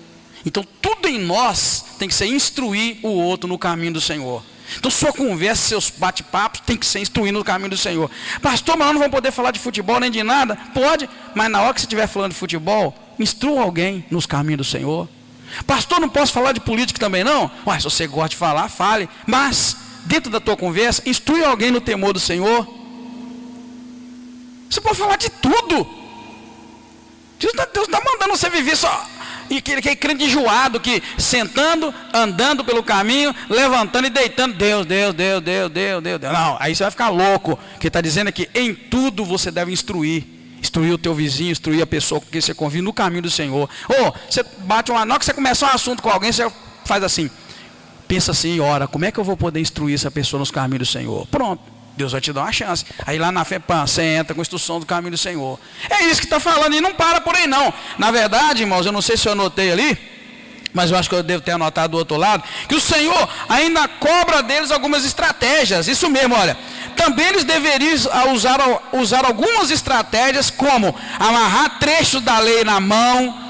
Então tudo em nós tem que ser instruir o outro no caminho do Senhor. Então sua conversa, seus bate-papos tem que ser instruindo no caminho do Senhor. Pastor, mas nós não vamos poder falar de futebol nem de nada? Pode, mas na hora que você estiver falando de futebol, instrua alguém nos caminhos do Senhor. Pastor, não posso falar de política também não? Ué, se você gosta de falar, fale. Mas, dentro da tua conversa, instrui alguém no temor do Senhor. Você pode falar de tudo. Deus está mandando você viver só. E aquele crente enjoado que sentando, andando pelo caminho, levantando e deitando. Deus. Não, aí você vai ficar louco. Que está dizendo aqui, em tudo você deve instruir. Instruir o teu vizinho, instruir a pessoa com quem você convive no caminho do Senhor. Ou você bate uma nota, que você começa um assunto com alguém, você faz assim. Pensa assim, ora, como é que eu vou poder instruir essa pessoa nos caminhos do Senhor? Pronto. Deus vai te dar uma chance. Aí lá na FEPAM, você entra com a instrução do caminho do Senhor. É isso que está falando, e não para por aí não. Na verdade, irmãos, eu não sei se eu anotei ali, mas eu acho que eu devo ter anotado do outro lado, que o Senhor ainda cobra deles algumas estratégias. Isso mesmo, olha. Também eles deveriam usar algumas estratégias, como amarrar trechos da lei na mão,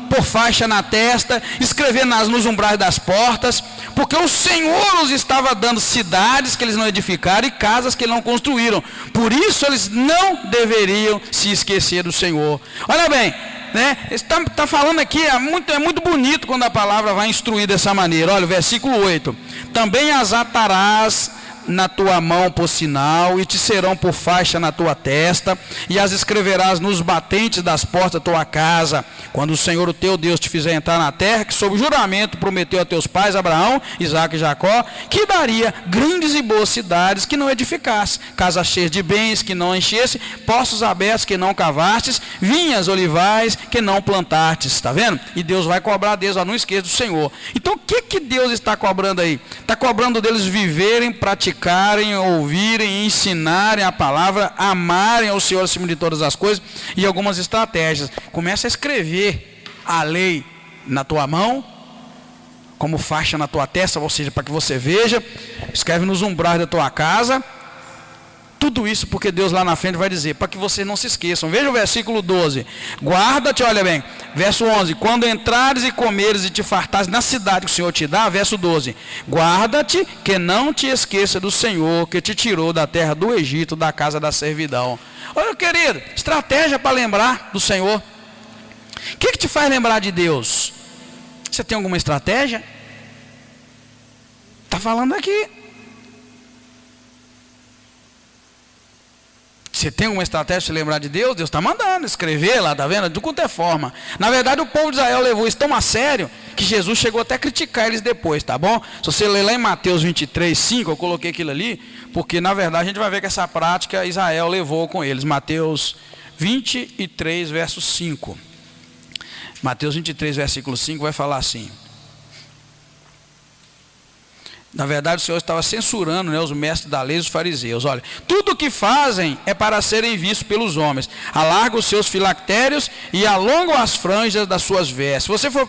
por faixa na testa, escrever nos umbrais das portas, porque o Senhor os estava dando cidades que eles não edificaram e casas que eles não construíram. Por isso eles não deveriam se esquecer do Senhor. Olha bem, né? Está falando aqui, é muito bonito quando a palavra vai instruir dessa maneira. Olha o versículo 8. Também as atarás na tua mão por sinal, e te serão por faixa na tua testa, e as escreverás nos batentes das portas da tua casa, quando o Senhor o teu Deus te fizer entrar na terra, que sob juramento prometeu a teus pais Abraão, Isaque e Jacó, que daria grandes e boas cidades que não edificasse, casas cheias de bens que não enchesse, poços abertos que não cavastes, vinhas, olivais que não plantastes. Está vendo? E Deus vai cobrar deles, não esqueça do Senhor. Então o que Deus está cobrando aí? Está cobrando deles viverem, praticarem, ouvirem, ensinarem a palavra, amarem ao Senhor acima de todas as coisas, e algumas estratégias. Começa a escrever a lei na tua mão, como faixa na tua testa, ou seja, para que você veja. Escreve nos umbrais da tua casa. Tudo isso porque Deus lá na frente vai dizer, para que vocês não se esqueçam. Veja o versículo 12. Guarda-te, olha bem, verso 11. Quando entrares e comeres e te fartares na cidade que o Senhor te dá, verso 12. Guarda-te que não te esqueça do Senhor, que te tirou da terra do Egito, da casa da servidão. Olha, querido, estratégia para lembrar do Senhor. O que te faz lembrar de Deus? Você tem alguma estratégia? Está falando aqui. Você tem uma estratégia de se lembrar de Deus? Deus está mandando escrever lá, está vendo? De quanto é forma. Na verdade, o povo de Israel levou isso tão a sério que Jesus chegou até a criticar eles depois, tá bom? Se você ler lá em Mateus 23, 5, eu coloquei aquilo ali, porque na verdade a gente vai ver que essa prática Israel levou com eles. Mateus 23, verso 5. Mateus 23, versículo 5 vai falar assim. Na verdade, o Senhor estava censurando, né, os mestres da lei e os fariseus. Olha, tudo o que fazem é para serem vistos pelos homens. Alargam os seus filactérios e alongam as franjas das suas vestes. Se você for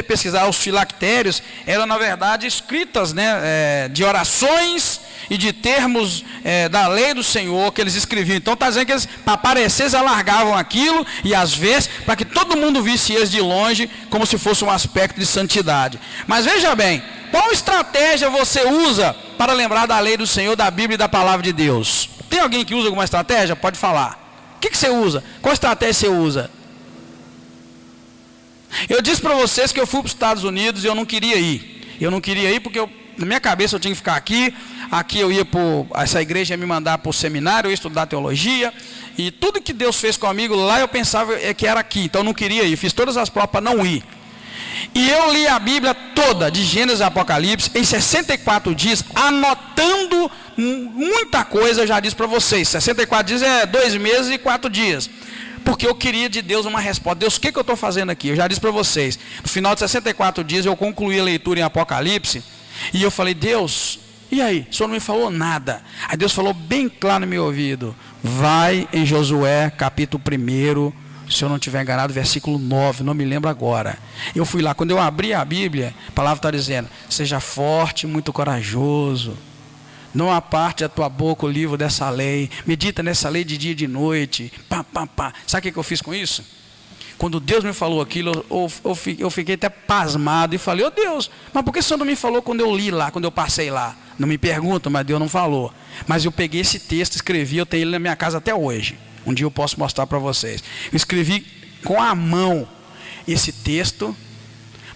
pesquisar, os filactérios eram, na verdade, escritas, né, de orações e de termos da lei do Senhor que eles escreviam. Então está dizendo que eles, para aparecer, eles alargavam aquilo e as vestes, para que todo mundo visse eles de longe, como se fosse um aspecto de santidade. Mas veja bem, qual estratégia você usa para lembrar da lei do Senhor, da Bíblia e da palavra de Deus? Tem alguém que usa alguma estratégia? Pode falar. O que você usa? Qual estratégia você usa? Eu disse para vocês que eu fui para os Estados Unidos e eu não queria ir. Eu não queria ir porque na minha cabeça eu tinha que ficar aqui. Aqui eu ia essa igreja ia me mandar para o seminário, eu ia estudar teologia. E tudo que Deus fez comigo lá eu pensava que era aqui. Então eu não queria ir. Fiz todas as provas para não ir. E eu li a Bíblia toda, de Gênesis a Apocalipse, em 64 dias, anotando muita coisa. Eu já disse para vocês, 64 dias é 2 meses e 4 dias. Porque eu queria de Deus uma resposta. Deus, o que eu estou fazendo aqui? Eu já disse para vocês, no final de 64 dias eu concluí a leitura em Apocalipse, e eu falei, Deus, e aí? O Senhor não me falou nada. Aí Deus falou bem claro no meu ouvido, vai em Josué, capítulo 1, se eu não estiver enganado, versículo 9, não me lembro agora. Eu fui lá, quando eu abri a Bíblia, a palavra está dizendo, seja forte, muito corajoso, não aparte da tua boca o livro dessa lei, medita nessa lei de dia e de noite, Sabe o que eu fiz com isso? Quando Deus me falou aquilo, eu fiquei até pasmado e falei, Deus, mas por que o Senhor não me falou quando eu li lá, quando eu passei lá? Não me pergunta, mas Deus não falou. Mas eu peguei esse texto, escrevi, eu tenho ele na minha casa até hoje. Um dia eu posso mostrar para vocês. Eu escrevi com a mão esse texto,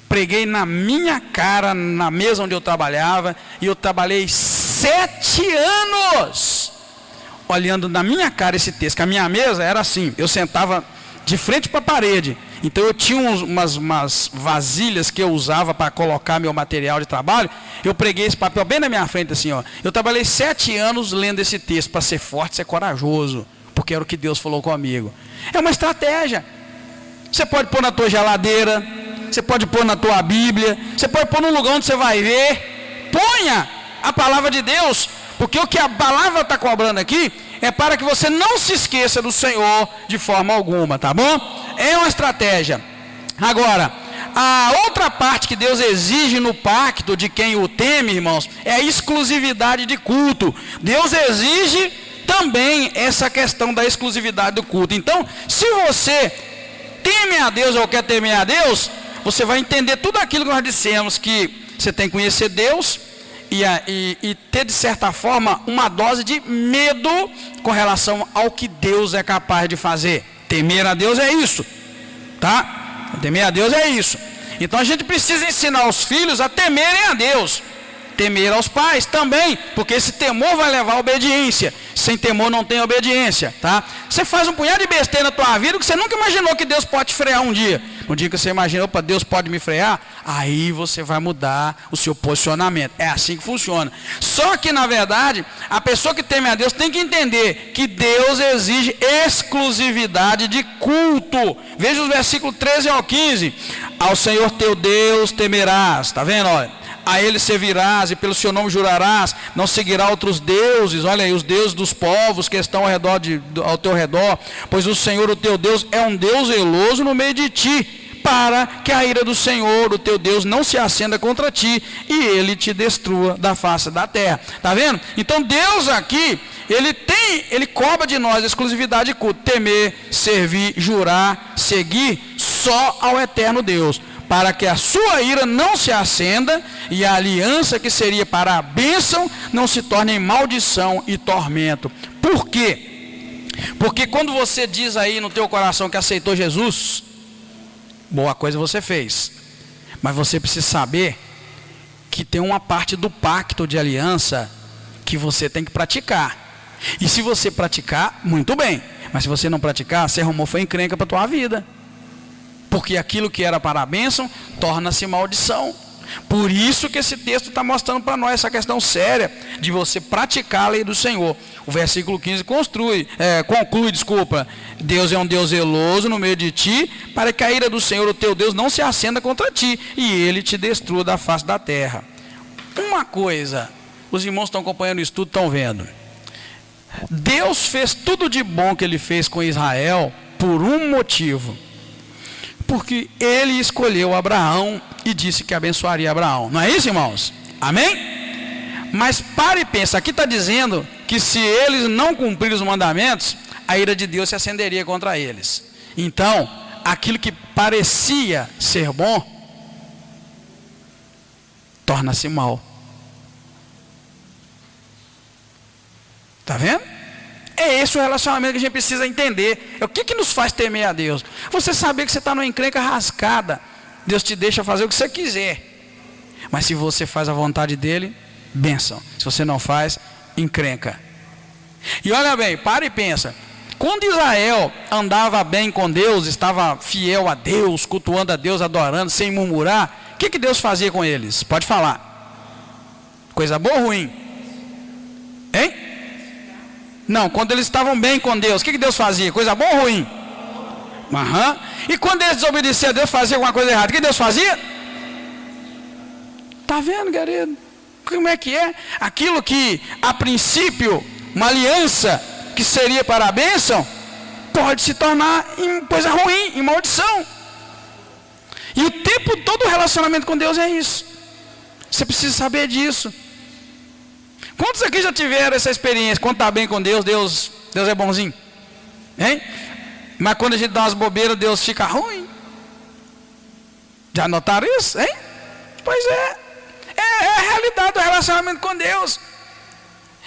preguei na minha cara, na mesa onde eu trabalhava, e eu trabalhei 7 anos olhando na minha cara esse texto, que a minha mesa era assim, eu sentava de frente para a parede, então eu tinha umas vasilhas que eu usava para colocar meu material de trabalho, eu preguei esse papel bem na minha frente assim, ó. Eu trabalhei 7 anos lendo esse texto, para ser forte, ser corajoso, porque era o que Deus falou comigo. É uma estratégia. Você pode pôr na tua geladeira, você pode pôr na tua Bíblia, você pode pôr num lugar onde você vai ver. Ponha a palavra de Deus, porque o que a palavra está cobrando aqui é para que você não se esqueça do Senhor de forma alguma, tá bom? É uma estratégia. Agora, a outra parte que Deus exige no pacto de quem o teme, irmãos, é a exclusividade de culto. Deus exige também essa questão da exclusividade do culto. Então, se você teme a Deus ou quer temer a Deus, você vai entender tudo aquilo que nós dissemos, que você tem que conhecer Deus e ter, de certa forma, uma dose de medo com relação ao que Deus é capaz de fazer. Temer a Deus é isso, tá? Temer a Deus é isso. Então a gente precisa ensinar os filhos a temerem a Deus. Temer aos pais também, porque esse temor vai levar à obediência. Sem temor não tem obediência, tá? Você faz um punhado de besteira na tua vida que você nunca imaginou que Deus pode te frear um dia. No dia que você imaginou, opa, Deus pode me frear, aí você vai mudar o seu posicionamento. É assim que funciona. Só que, na verdade, a pessoa que teme a Deus tem que entender que Deus exige exclusividade de culto. Veja os versículos 13 ao 15. Ao Senhor teu Deus temerás, tá vendo? Olha. A ele servirás e pelo seu nome jurarás, não seguirá outros deuses, olha aí, os deuses dos povos que estão ao teu redor, pois o Senhor, o teu Deus, é um Deus zeloso no meio de ti, para que a ira do Senhor, o teu Deus, não se acenda contra ti, e ele te destrua da face da terra. Está vendo? Então Deus aqui, ele cobra de nós a exclusividade de culto, temer, servir, jurar, seguir, só ao eterno Deus, para que a sua ira não se acenda e a aliança que seria para a bênção não se torne em maldição e tormento. Por quê? Porque quando você diz aí no teu coração que aceitou Jesus, boa coisa você fez, mas você precisa saber que tem uma parte do pacto de aliança que você tem que praticar. E se você praticar, muito bem, mas se você não praticar, você arrumou foi encrenca para a tua vida. Porque aquilo que era para a bênção, torna-se maldição. Por isso que esse texto está mostrando para nós essa questão séria, de você praticar a lei do Senhor. O versículo 15 conclui, Deus é um Deus zeloso no meio de ti, para que a ira do Senhor, o teu Deus, não se acenda contra ti, e ele te destrua da face da terra. Uma coisa, os irmãos estão acompanhando o estudo, estão vendo. Deus fez tudo de bom que ele fez com Israel, por um motivo. Porque ele escolheu Abraão e disse que abençoaria Abraão. Não é isso, irmãos? Amém? Mas pare e pensa, aqui está dizendo que se eles não cumprirem os mandamentos, a ira de Deus se acenderia contra eles. Então, aquilo que parecia ser bom, torna-se mal. Está vendo? É esse o relacionamento que a gente precisa entender. O que nos faz temer a Deus? Você saber que você está numa encrenca rascada. Deus te deixa fazer o que você quiser. Mas se você faz a vontade dele, bênção. Se você não faz, encrenca. E olha bem, para e pensa. Quando Israel andava bem com Deus, estava fiel a Deus, cultuando a Deus, adorando, sem murmurar, o que Deus fazia com eles? Pode falar. Coisa boa ou ruim? Hein? Não, quando eles estavam bem com Deus, o que Deus fazia? Coisa boa ou ruim? E quando eles desobedeciam a Deus, faziam alguma coisa errada, o que Deus fazia? Está vendo, querido? Como é que é? Aquilo que, a princípio, uma aliança que seria para a bênção, pode se tornar em coisa ruim, em maldição. E o tempo todo o relacionamento com Deus é isso. Você precisa saber disso. Quantos aqui já tiveram essa experiência? Quando está bem com Deus, Deus é bonzinho, hein? Mas quando a gente dá umas bobeiras, Deus fica ruim. Já notaram isso, hein? Pois é a realidade do relacionamento com Deus.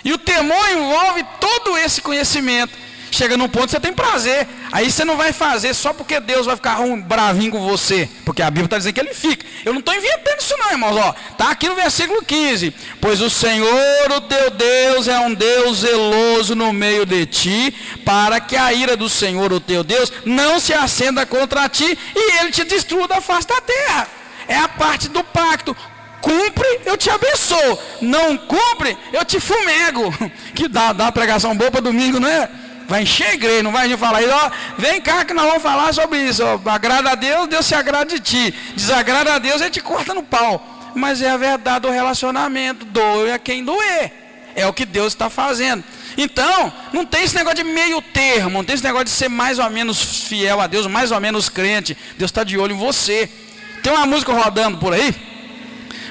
E o temor envolve todo esse conhecimento. chega num ponto que você tem prazer. Aí você não vai fazer só porque Deus vai ficar bravinho com você, porque a Bíblia está dizendo que ele fica. Eu não estou inventando isso não, irmãos. Está aqui no versículo 15: pois o Senhor, o teu Deus, é um Deus zeloso no meio de ti, para que a ira do Senhor, o teu Deus, não se acenda contra ti, e ele te destrua da face da terra. É a parte do pacto. Cumpre, eu te abençoo. Não cumpre, eu te fumego. Que dá uma pregação boa para domingo, não é? Vai encher a igreja, não vai a gente falar, vem cá que nós vamos falar sobre isso. Agrada a Deus, Deus se agrada de ti. Desagrada a Deus, ele te corta no pau. Mas é a verdade do relacionamento. Doe a quem doer. É o que Deus está fazendo. Então, não tem esse negócio de meio termo, não tem esse negócio de ser mais ou menos fiel a Deus, mais ou menos crente. Deus está de olho em você. Tem uma música rodando por aí,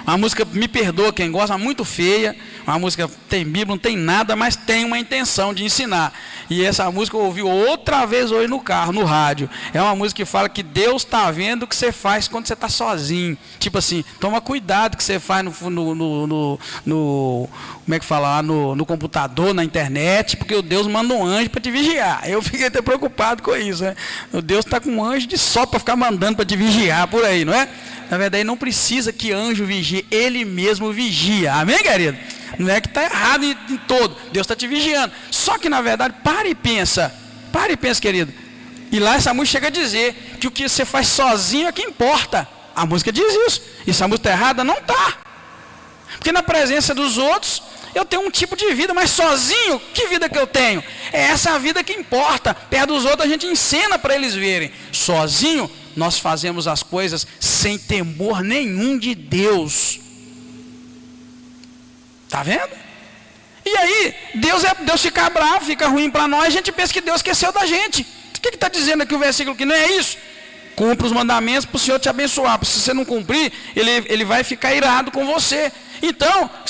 uma música, me perdoa quem gosta, muito feia, uma música tem Bíblia, não tem nada, mas tem uma intenção de ensinar. E essa música eu ouvi outra vez hoje no carro, no rádio. É uma música que fala que Deus está vendo o que você faz quando você está sozinho. Tipo assim, toma cuidado que você faz como é que fala lá, no computador, na internet, porque Deus manda um anjo para te vigiar. Eu fiquei até preocupado com isso, né? O Deus está com um anjo de sol para ficar mandando para te vigiar por aí, não é? Na verdade, não precisa que anjo vigie, ele mesmo vigia. Amém, querido? Não é que está errado em todo. Deus está te vigiando. Só que, na verdade, para e pensa, querido. E lá essa música chega a dizer que o que você faz sozinho é que importa. A música diz isso. E se a música está errada, não está. Porque na presença dos outros, eu tenho um tipo de vida, mas sozinho, que vida que eu tenho? É essa vida que importa. Perto dos outros, a gente ensina para eles verem. Sozinho, nós fazemos as coisas sem temor nenhum de Deus. Está vendo? E aí, Deus fica bravo, fica ruim para nós, a gente pensa que Deus esqueceu da gente. O que está dizendo aqui o versículo que não é isso? Cumpre os mandamentos para o Senhor te abençoar. Porque se você não cumprir, ele vai ficar irado com você. Então, o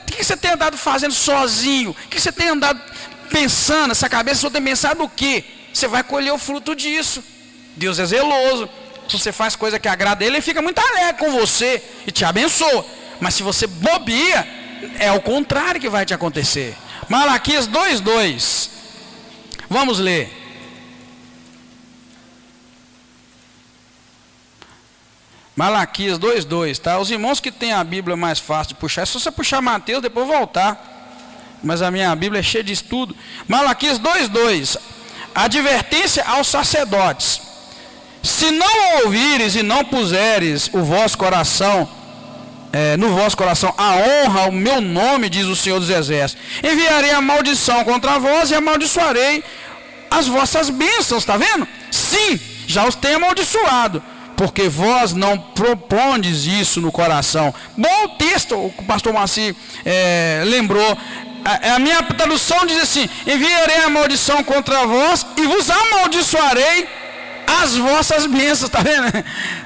que você tem andado fazendo sozinho? O que você tem andado pensando? Essa cabeça só tem pensado o quê? Você vai colher o fruto disso. Deus é zeloso. Se você faz coisa que agrada ele fica muito alegre com você e te abençoa. Mas se você bobia, é o contrário que vai te acontecer. Malaquias 2:2. Vamos ler. Malaquias 2:2, tá? Os irmãos que têm a Bíblia mais fácil de puxar, é só você puxar Mateus, depois voltar. Mas a minha Bíblia é cheia de estudo. Malaquias 2:2. Advertência aos sacerdotes. Se não ouvires e não puseres no vosso coração a honra ao meu nome, diz o Senhor dos Exércitos, enviarei a maldição contra vós e amaldiçoarei as vossas bênçãos. Está vendo? Sim, já os tenho amaldiçoado, porque vós não propondes isso no coração. Bom texto, o pastor Maci lembrou. A minha tradução diz assim: enviarei a maldição contra vós e vos amaldiçoarei as vossas bênçãos. Está vendo?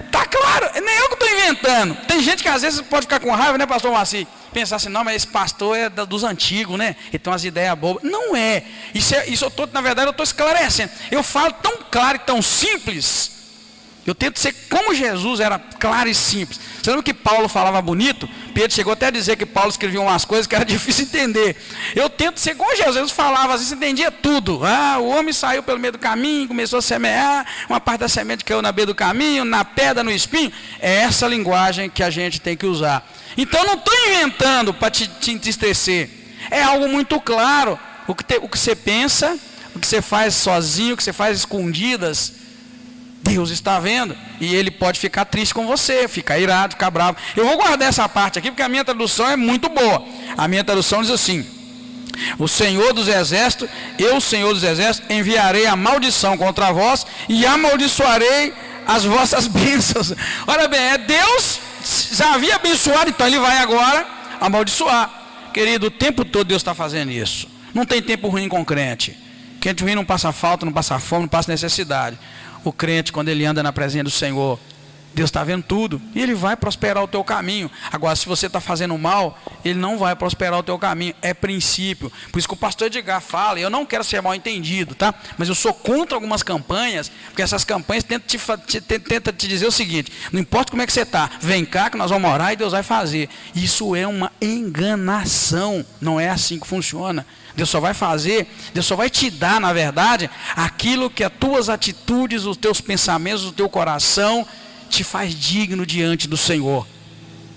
Está claro, nem eu que estou inventando. Tem gente que às vezes pode ficar com raiva, né, pastor Maci? Pensar assim, não, mas esse pastor é dos antigos, né? Ele tem umas ideias bobas. Não é. Na verdade, eu estou esclarecendo. Eu falo tão claro e tão simples. Eu tento ser como Jesus era claro e simples. Você lembra que Paulo falava bonito? Pedro chegou até a dizer que Paulo escrevia umas coisas que era difícil entender. Eu tento ser como Jesus falava, às vezes entendia tudo. O homem saiu pelo meio do caminho, começou a semear, uma parte da semente caiu na beira do caminho, na pedra, no espinho. É essa linguagem que a gente tem que usar. Então não estou inventando para te entristecer. É algo muito claro. O que você pensa, o que você faz sozinho, o que você faz escondidas, Deus está vendo, e Ele pode ficar triste com você, ficar irado, ficar bravo. Eu vou guardar essa parte aqui, porque a minha tradução é muito boa. A minha tradução diz assim: o Senhor dos Exércitos, eu, Senhor dos Exércitos, enviarei a maldição contra vós e amaldiçoarei as vossas bênçãos. Olha bem, Deus já havia abençoado, então Ele vai agora amaldiçoar. Querido, o tempo todo Deus está fazendo isso. Não tem tempo ruim com crente. Crente ruim não passa falta, não passa fome, não passa necessidade. O crente, quando ele anda na presença do Senhor, Deus está vendo tudo e Ele vai prosperar o teu caminho. Agora, se você está fazendo mal, Ele não vai prosperar o teu caminho. É princípio. Por isso que o pastor Edgar fala, eu não quero ser mal entendido, tá? Mas eu sou contra algumas campanhas, porque essas campanhas tentam te dizer o seguinte: não importa como é que você está, vem cá que nós vamos orar e Deus vai fazer. Isso é uma enganação. Não é assim que funciona. Deus só vai fazer, Deus só vai te dar, na verdade, aquilo que as tuas atitudes, os teus pensamentos, o teu coração te faz digno diante do Senhor.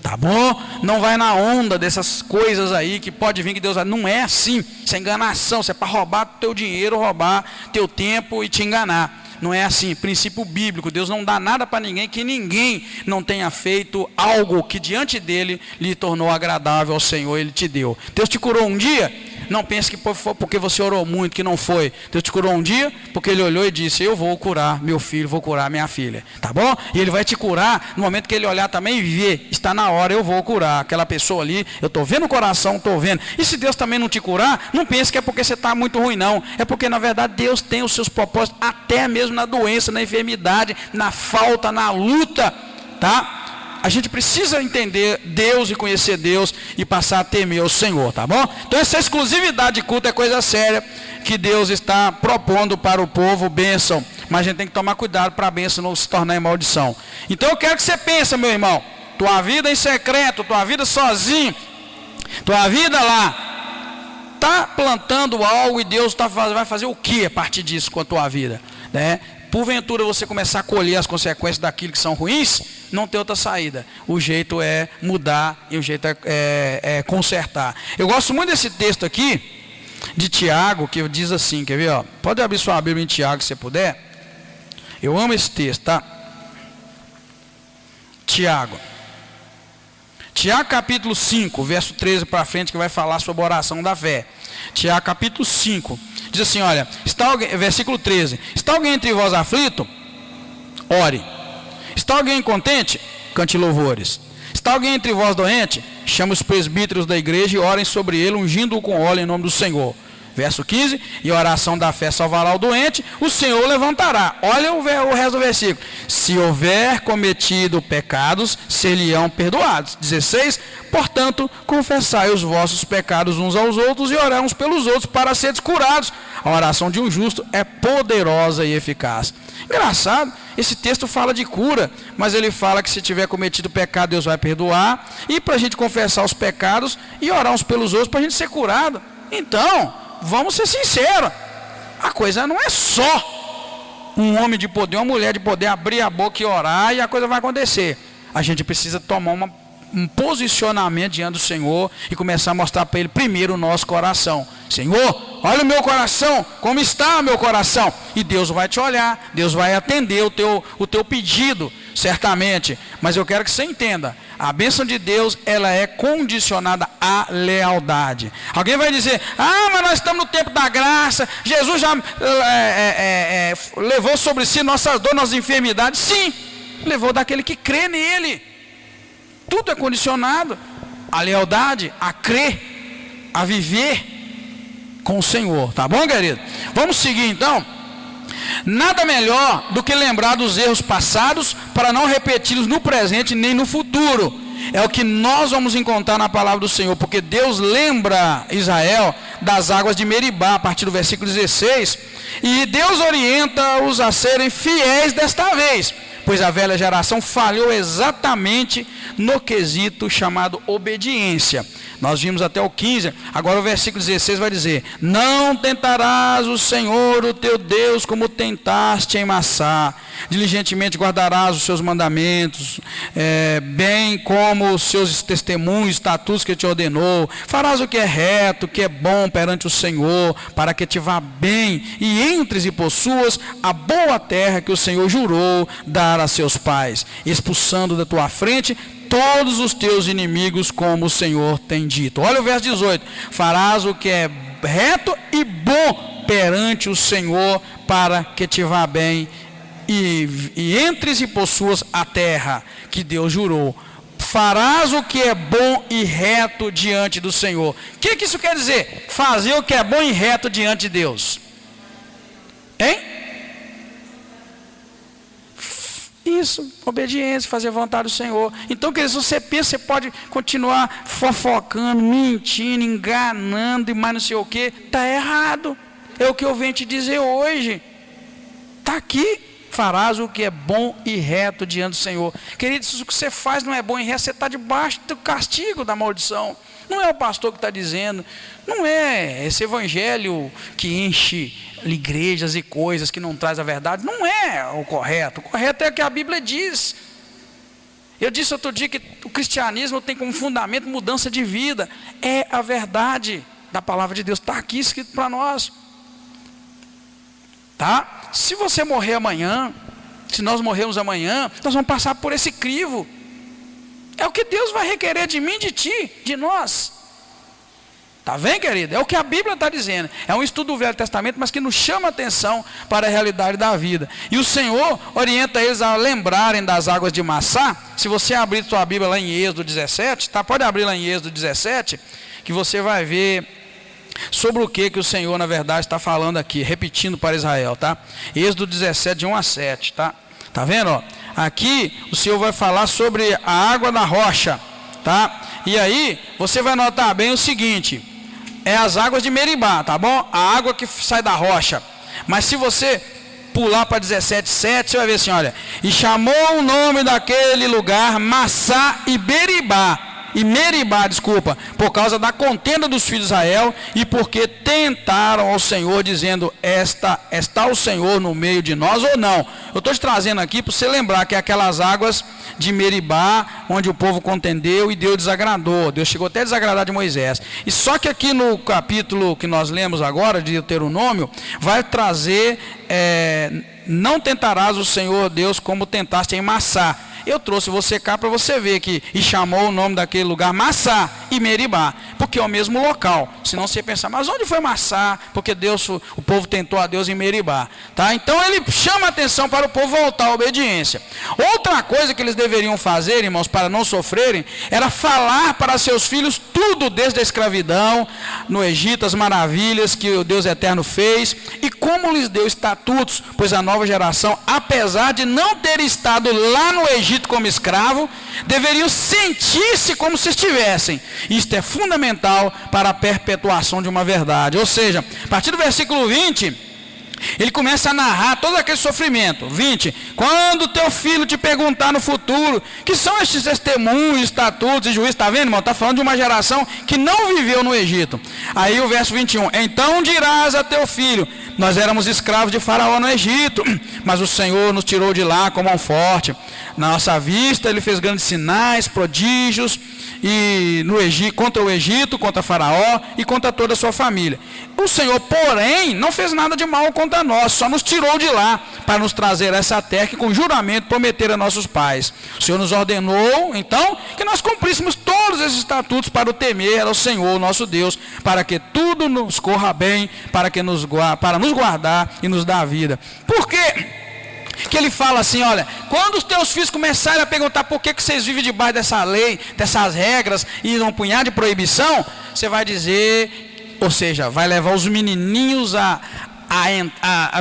Tá bom? Não vai na onda dessas coisas aí que pode vir que Deus vai. Não é assim. Isso é enganação. Isso é para roubar teu dinheiro, roubar teu tempo e te enganar. Não é assim. Princípio bíblico. Deus não dá nada para ninguém que ninguém não tenha feito algo que diante dele lhe tornou agradável ao Senhor. Ele te deu. Deus te curou um dia. Não pense que foi porque você orou muito, que não foi. Deus te curou um dia, porque Ele olhou e disse: eu vou curar meu filho, vou curar minha filha. Tá bom? E Ele vai te curar no momento que Ele olhar também e ver: está na hora, eu vou curar aquela pessoa ali. Eu estou vendo o coração, estou vendo. E se Deus também não te curar, não pense que é porque você está muito ruim, não. É porque na verdade Deus tem os seus propósitos, até mesmo na doença, na enfermidade, na falta, na luta. Tá? A gente precisa entender Deus e conhecer Deus e passar a temer o Senhor, tá bom? Então essa exclusividade de culto é coisa séria que Deus está propondo para o povo, bênção. Mas a gente tem que tomar cuidado para a bênção não se tornar em maldição. Então eu quero que você pense, meu irmão, tua vida em secreto, tua vida sozinho, tua vida lá, está plantando algo e Deus vai fazer o que a partir disso com a tua vida, né? Porventura você começar a colher as consequências daquilo que são ruins, não tem outra saída. O jeito é mudar e o jeito é consertar. Eu gosto muito desse texto aqui, de Tiago, que diz assim, quer ver? Ó? Pode abrir sua Bíblia em Tiago, se você puder. Eu amo esse texto, tá? Tiago capítulo 5, verso 13 para frente, que vai falar sobre a oração da fé. Tiago capítulo 5. Diz assim, olha, versículo 13: está alguém entre vós aflito? Ore. Está alguém contente? Cante louvores. Está alguém entre vós doente? Chame os presbíteros da igreja e orem sobre ele, ungindo-o com óleo em nome do Senhor. Verso 15: e a oração da fé salvará o doente, o Senhor levantará. Olha o resto do versículo: se houver cometido pecados, ser-lhe-ão perdoados. 16: portanto, confessai os vossos pecados uns aos outros e orai uns pelos outros para seres curados. A oração de um justo é poderosa e eficaz. Engraçado, esse texto fala de cura, mas ele fala que se tiver cometido pecado, Deus vai perdoar, e para a gente confessar os pecados e orar uns pelos outros para a gente ser curado. Então, vamos ser sinceros, a coisa não é só um homem de poder, uma mulher de poder abrir a boca e orar e a coisa vai acontecer. A gente precisa tomar um posicionamento diante do Senhor e começar a mostrar para Ele primeiro o nosso coração. Senhor, olha o meu coração, como está o meu coração? E Deus vai te olhar, Deus vai atender o teu pedido, certamente. Mas eu quero que você entenda, a bênção de Deus, ela é condicionada à lealdade. Alguém vai dizer: mas nós estamos no tempo da graça, Jesus já levou sobre si nossas dores, nossas enfermidades. Sim, levou daquele que crê nele. Tudo é condicionado à lealdade, a crer, a viver com o Senhor, tá bom, querido? Vamos seguir então. Nada melhor do que lembrar dos erros passados para não repeti-los no presente nem no futuro. É o que nós vamos encontrar na palavra do Senhor, porque Deus lembra Israel das águas de Meribá, a partir do versículo 16, e Deus orienta-os a serem fiéis desta vez, pois a velha geração falhou exatamente no quesito chamado obediência. Nós vimos até o 15, agora o versículo 16 vai dizer: não tentarás o Senhor, o teu Deus, como tentaste em Massá. Diligentemente guardarás os seus mandamentos, bem como os seus testemunhos, estatutos que te ordenou. Farás o que é reto, o que é bom perante o Senhor, para que te vá bem e entres e possuas a boa terra que o Senhor jurou dar a seus pais, expulsando da tua frente todos os teus inimigos, como o Senhor tem dito. Olha o verso 18: farás o que é reto e bom perante o Senhor, para que te vá bem e entres e possuas a terra que Deus jurou. Farás o que é bom e reto diante do Senhor. O que isso quer dizer? Fazer o que é bom e reto diante de Deus. Hein? Isso, obediência, fazer a vontade do Senhor. Então, queridos, você pensa, você pode continuar fofocando, mentindo, enganando e mais não sei o que, está errado. É o que eu venho te dizer hoje. Está aqui, farás o que é bom e reto diante do Senhor. Queridos, se o que você faz não é bom e reto, você está debaixo do castigo da maldição. Não é o pastor que está dizendo, não é esse evangelho que enche igrejas e coisas, que não traz a verdade. Não é o correto é o que a Bíblia diz. Eu disse outro dia que o cristianismo tem como fundamento mudança de vida. É a verdade da palavra de Deus, está aqui escrito para nós. Tá? Se você morrer amanhã, se nós morrermos amanhã, nós vamos passar por esse crivo. É o que Deus vai requerer de mim, de ti, de nós. Está vendo, querido? É o que a Bíblia está dizendo. É um estudo do Velho Testamento, mas que nos chama a atenção para a realidade da vida. E o Senhor orienta eles a lembrarem das águas de Massá. Se você abrir sua Bíblia lá em Êxodo 17, tá? Pode abrir lá em Êxodo 17, que você vai ver sobre o que o Senhor, na verdade, está falando aqui, repetindo para Israel, tá? Êxodo 17, de 1 a 7, tá? Tá vendo, ó? Aqui o Senhor vai falar sobre a água da rocha, tá? E aí você vai notar bem o seguinte: é as águas de Meribá, tá bom? A água que sai da rocha. Mas se você pular para 17:7, você vai ver assim, olha: e chamou o nome daquele lugar Massá e Meribá, desculpa, por causa da contenda dos filhos de Israel, e porque tentaram ao Senhor, dizendo: está o Senhor no meio de nós ou não? Eu estou te trazendo aqui para você lembrar que é aquelas águas de Meribá, onde o povo contendeu e Deus desagradou. Deus chegou até a desagradar de Moisés. E só que aqui no capítulo que nós lemos agora, de Deuteronômio, vai trazer, não tentarás o Senhor Deus como tentaste em Massá. Eu trouxe você cá para você ver que, e chamou o nome daquele lugar Massá e Meribá, porque é o mesmo local. Senão você pensar, mas onde foi Massá? Porque o povo tentou a Deus em Meribá, tá? Então ele chama a atenção para o povo voltar à obediência. Outra coisa que eles deveriam fazer, irmãos, para não sofrerem, era falar para seus filhos tudo desde a escravidão no Egito, as maravilhas que o Deus eterno fez e como lhes deu estatutos, pois a nova geração, apesar de não ter estado lá no Egito como escravo, deveriam sentir-se como se estivessem. Isto é fundamental para a perpetuação de uma verdade. Ou seja, a partir do versículo 20, ele começa a narrar todo aquele sofrimento. 20, quando teu filho te perguntar no futuro, que são estes testemunhos, estatutos e juízes, está vendo, irmão? Está falando de uma geração que não viveu no Egito. Aí o verso 21, então dirás a teu filho: nós éramos escravos de Faraó no Egito, mas o Senhor nos tirou de lá com mão forte. Na nossa vista ele fez grandes sinais, prodígios, e no Egito, contra o Egito, contra Faraó e contra toda a sua família. O Senhor, porém, não fez nada de mal contra nós, só nos tirou de lá para nos trazer essa terra que com juramento prometeram a nossos pais. O Senhor nos ordenou, então, que nós cumpríssemos todos esses estatutos para o temer ao Senhor, nosso Deus, para que tudo nos corra bem, para nos guardar e nos dar a vida. Por quê? Que ele fala assim, olha, quando os teus filhos começarem a perguntar por que vocês vivem debaixo dessa lei, dessas regras e um punhado de proibição, você vai dizer, ou seja, vai levar os menininhos a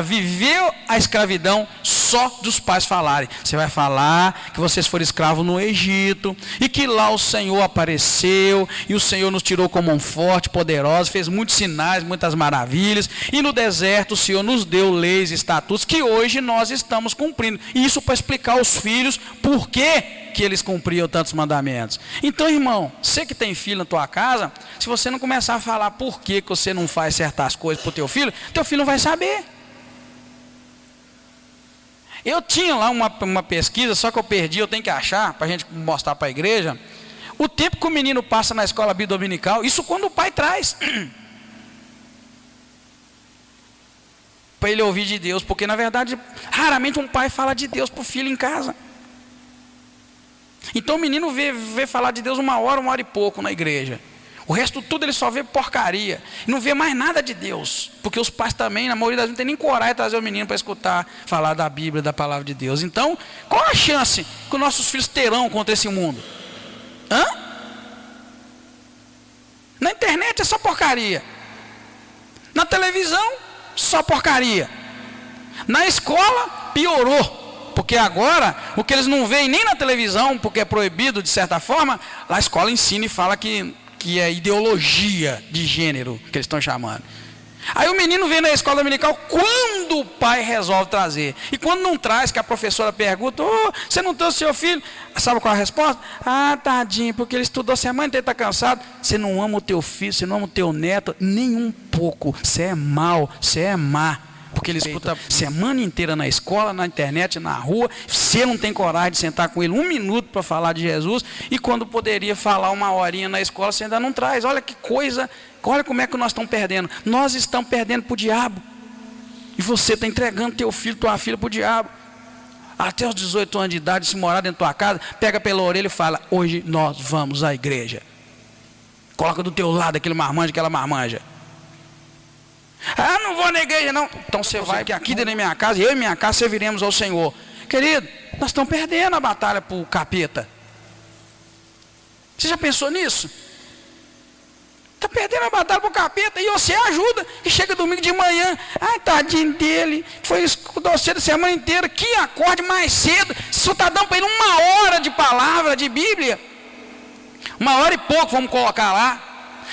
viver a escravidão só dos pais falarem. Você vai falar que vocês foram escravos no Egito e que lá o Senhor apareceu e o Senhor nos tirou com mão forte, poderosa, fez muitos sinais, muitas maravilhas, e no deserto o Senhor nos deu leis e estatutos que hoje nós estamos cumprindo. E isso para explicar aos filhos por que eles cumpriam tantos mandamentos. Então, irmão, você que tem filho na tua casa, se você não começar a falar por que você não faz certas coisas para o teu filho não vai saber. Eu tinha lá uma pesquisa, só que eu perdi, eu tenho que achar, para a gente mostrar para a igreja, o tempo que o menino passa na escola bíblica dominical, isso quando o pai traz, para ele ouvir de Deus, porque na verdade, raramente um pai fala de Deus para o filho em casa. Então o menino vê falar de Deus uma hora e pouco na igreja. O resto tudo ele só vê porcaria. Não vê mais nada de Deus. Porque os pais também, na maioria das vezes, não tem nem coragem de trazer o menino para escutar falar da Bíblia, da palavra de Deus. Então, qual a chance que os nossos filhos terão contra esse mundo? Na internet é só porcaria. Na televisão, só porcaria. Na escola, piorou. Porque Porque agora, o que eles não veem nem na televisão, porque é proibido de certa forma, lá a escola ensina e fala que é ideologia de gênero que eles estão chamando. Aí o menino vem na escola dominical quando o pai resolve trazer. E quando não traz, que a professora pergunta: você não trouxe seu filho? Sabe qual é a resposta? Ah, tadinho, porque ele estudou a semana inteira, está cansado. Você não ama o teu filho, você não ama o teu neto, nem um pouco. Você é mau, você é má. Porque ele escuta a semana inteira na escola, na internet, na rua. Você não tem coragem de sentar com ele 1 minuto para falar de Jesus. E quando poderia falar 1 horinha na escola, você ainda não traz. Olha que coisa, olha como é que nós estamos perdendo. Nós estamos perdendo para o diabo. E você está entregando teu filho, tua filha para o diabo. Até os 18 anos de idade, se morar dentro da tua casa, pega pela orelha e fala: hoje nós vamos à igreja. Coloca do teu lado aquele marmanjo, aquela marmanja. Ah, não vou na igreja não. Então você vai, que aqui dentro da minha casa, eu e minha casa serviremos ao Senhor. Querido, nós estamos perdendo a batalha para o capeta. Você já pensou nisso? Está perdendo a batalha para o capeta. E você ajuda. E chega domingo de manhã: ai, tadinho dele, foi estudar cedo a semana inteira, que acorde mais cedo. Você está dando para ele 1 hora de palavra, de Bíblia. 1 hora e pouco vamos colocar lá.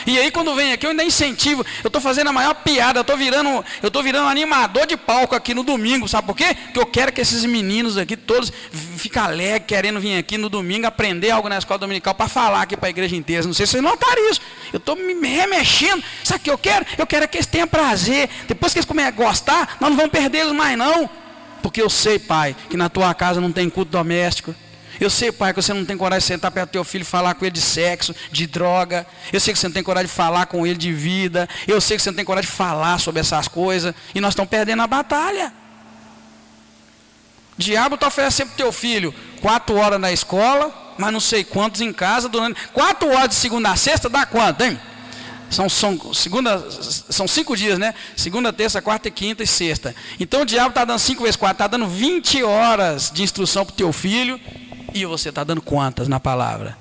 E aí quando vem aqui eu ainda incentivo. Eu estou fazendo a maior piada. Eu estou virando animador de palco aqui no domingo. Sabe por quê? Porque eu quero que esses meninos aqui todos fiquem alegres, querendo vir aqui no domingo aprender algo na escola dominical para falar aqui para a igreja inteira. Não sei se vocês notaram isso. Eu estou me remexendo. Sabe o que eu quero? Eu quero que eles tenham prazer. Depois que eles começarem a gostar, nós não vamos perder eles mais não. Porque eu sei, pai, que na tua casa não tem culto doméstico. Eu sei, pai, que você não tem coragem de sentar perto do teu filho e falar com ele de sexo, de droga. Eu sei que você não tem coragem de falar com ele de vida. Eu sei que você não tem coragem de falar sobre essas coisas. E nós estamos perdendo a batalha. O diabo está oferecendo para o teu filho 4 horas na escola, mas não sei quantos em casa. 4 horas de segunda a sexta dá quanto, hein? São 5 dias, né? Segunda, terça, quarta e quinta e sexta. Então o diabo está dando 5 vezes 4, está dando 20 horas de instrução para o teu filho. E você está dando quantas na palavra?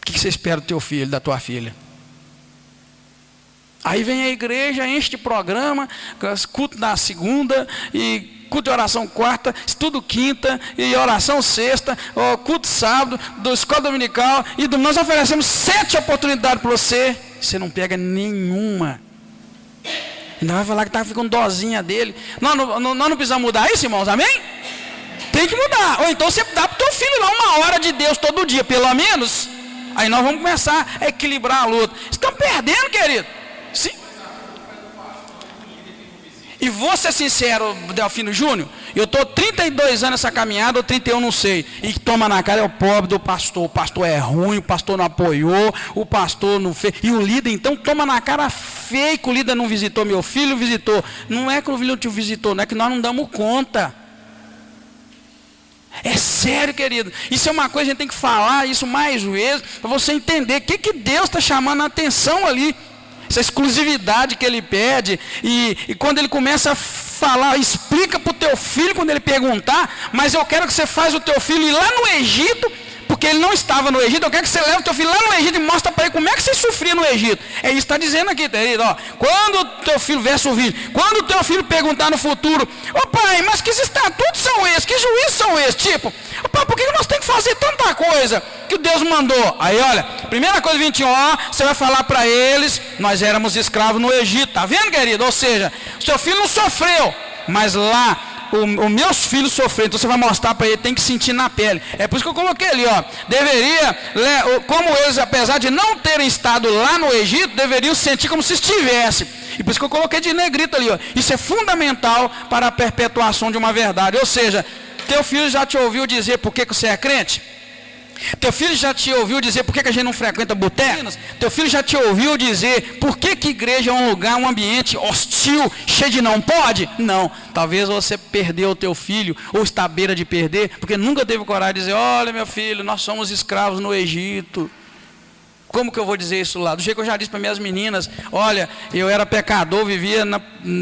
O que você espera do teu filho, da tua filha? Aí vem a igreja, enche de programa, culto na segunda, e culto de oração quarta, estudo quinta, e oração sexta, culto sábado, escola dominical, e nós oferecemos 7 oportunidades para você. Você não pega nenhuma. Ainda vai falar que está ficando dozinha dele. Nós não precisamos mudar isso, irmãos, amém? Tem que mudar. Ou então você dá para o teu filho lá 1 hora de Deus todo dia, pelo menos. Aí nós vamos começar a equilibrar a luta. Estão perdendo, querido. Sim. E vou ser sincero, Delfino Júnior, eu estou 32 anos nessa caminhada, ou 31, não sei. E que toma na cara é o pobre do pastor. O pastor é ruim, o pastor não apoiou, o pastor não fez. E o líder então toma na cara feio que o líder não visitou meu filho, visitou. Não é que o filho te visitou, não é que nós não damos conta. É sério, querido. Isso é uma coisa que a gente tem que falar isso mais vezes, para você entender o que Deus está chamando a atenção ali. Essa exclusividade que ele pede. E quando ele começa a falar, explica para o teu filho quando ele perguntar, mas eu quero que você faça o teu filho ir lá no Egito, porque ele não estava no Egito. Eu quero que você leve o teu filho lá no Egito e mostra para ele como é que você sofria no Egito. É isso que está dizendo aqui, querido. Quando o teu filho, verso 20, quando o teu filho perguntar no futuro: ô pai, mas que estatutos são esses? Que juízos são esses? Tipo, ô pai, por que nós temos que fazer tanta coisa que Deus mandou? Aí olha, primeira coisa, 21, você vai falar para eles: nós éramos escravos no Egito. Tá vendo, querido? Ou seja, o seu filho não sofreu, mas lá os meus filhos sofreram. Então você vai mostrar para ele, tem que sentir na pele. É por isso que eu coloquei ali, deveria, como eles, apesar de não terem estado lá no Egito, deveriam sentir como se estivesse. E por isso que eu coloquei de negrito ali, Isso é fundamental para a perpetuação de uma verdade. Ou seja, teu filho já te ouviu dizer por que você é crente? Teu filho já te ouviu dizer por que a gente não frequenta botecos? Teu filho já te ouviu dizer por que igreja é um lugar, um ambiente hostil, cheio de não pode? Não, talvez você perdeu o teu filho, ou está à beira de perder, porque nunca teve coragem de dizer: olha meu filho, nós somos escravos no Egito. Como que eu vou dizer isso lá? Do jeito que eu já disse para minhas meninas: olha, eu era pecador, vivia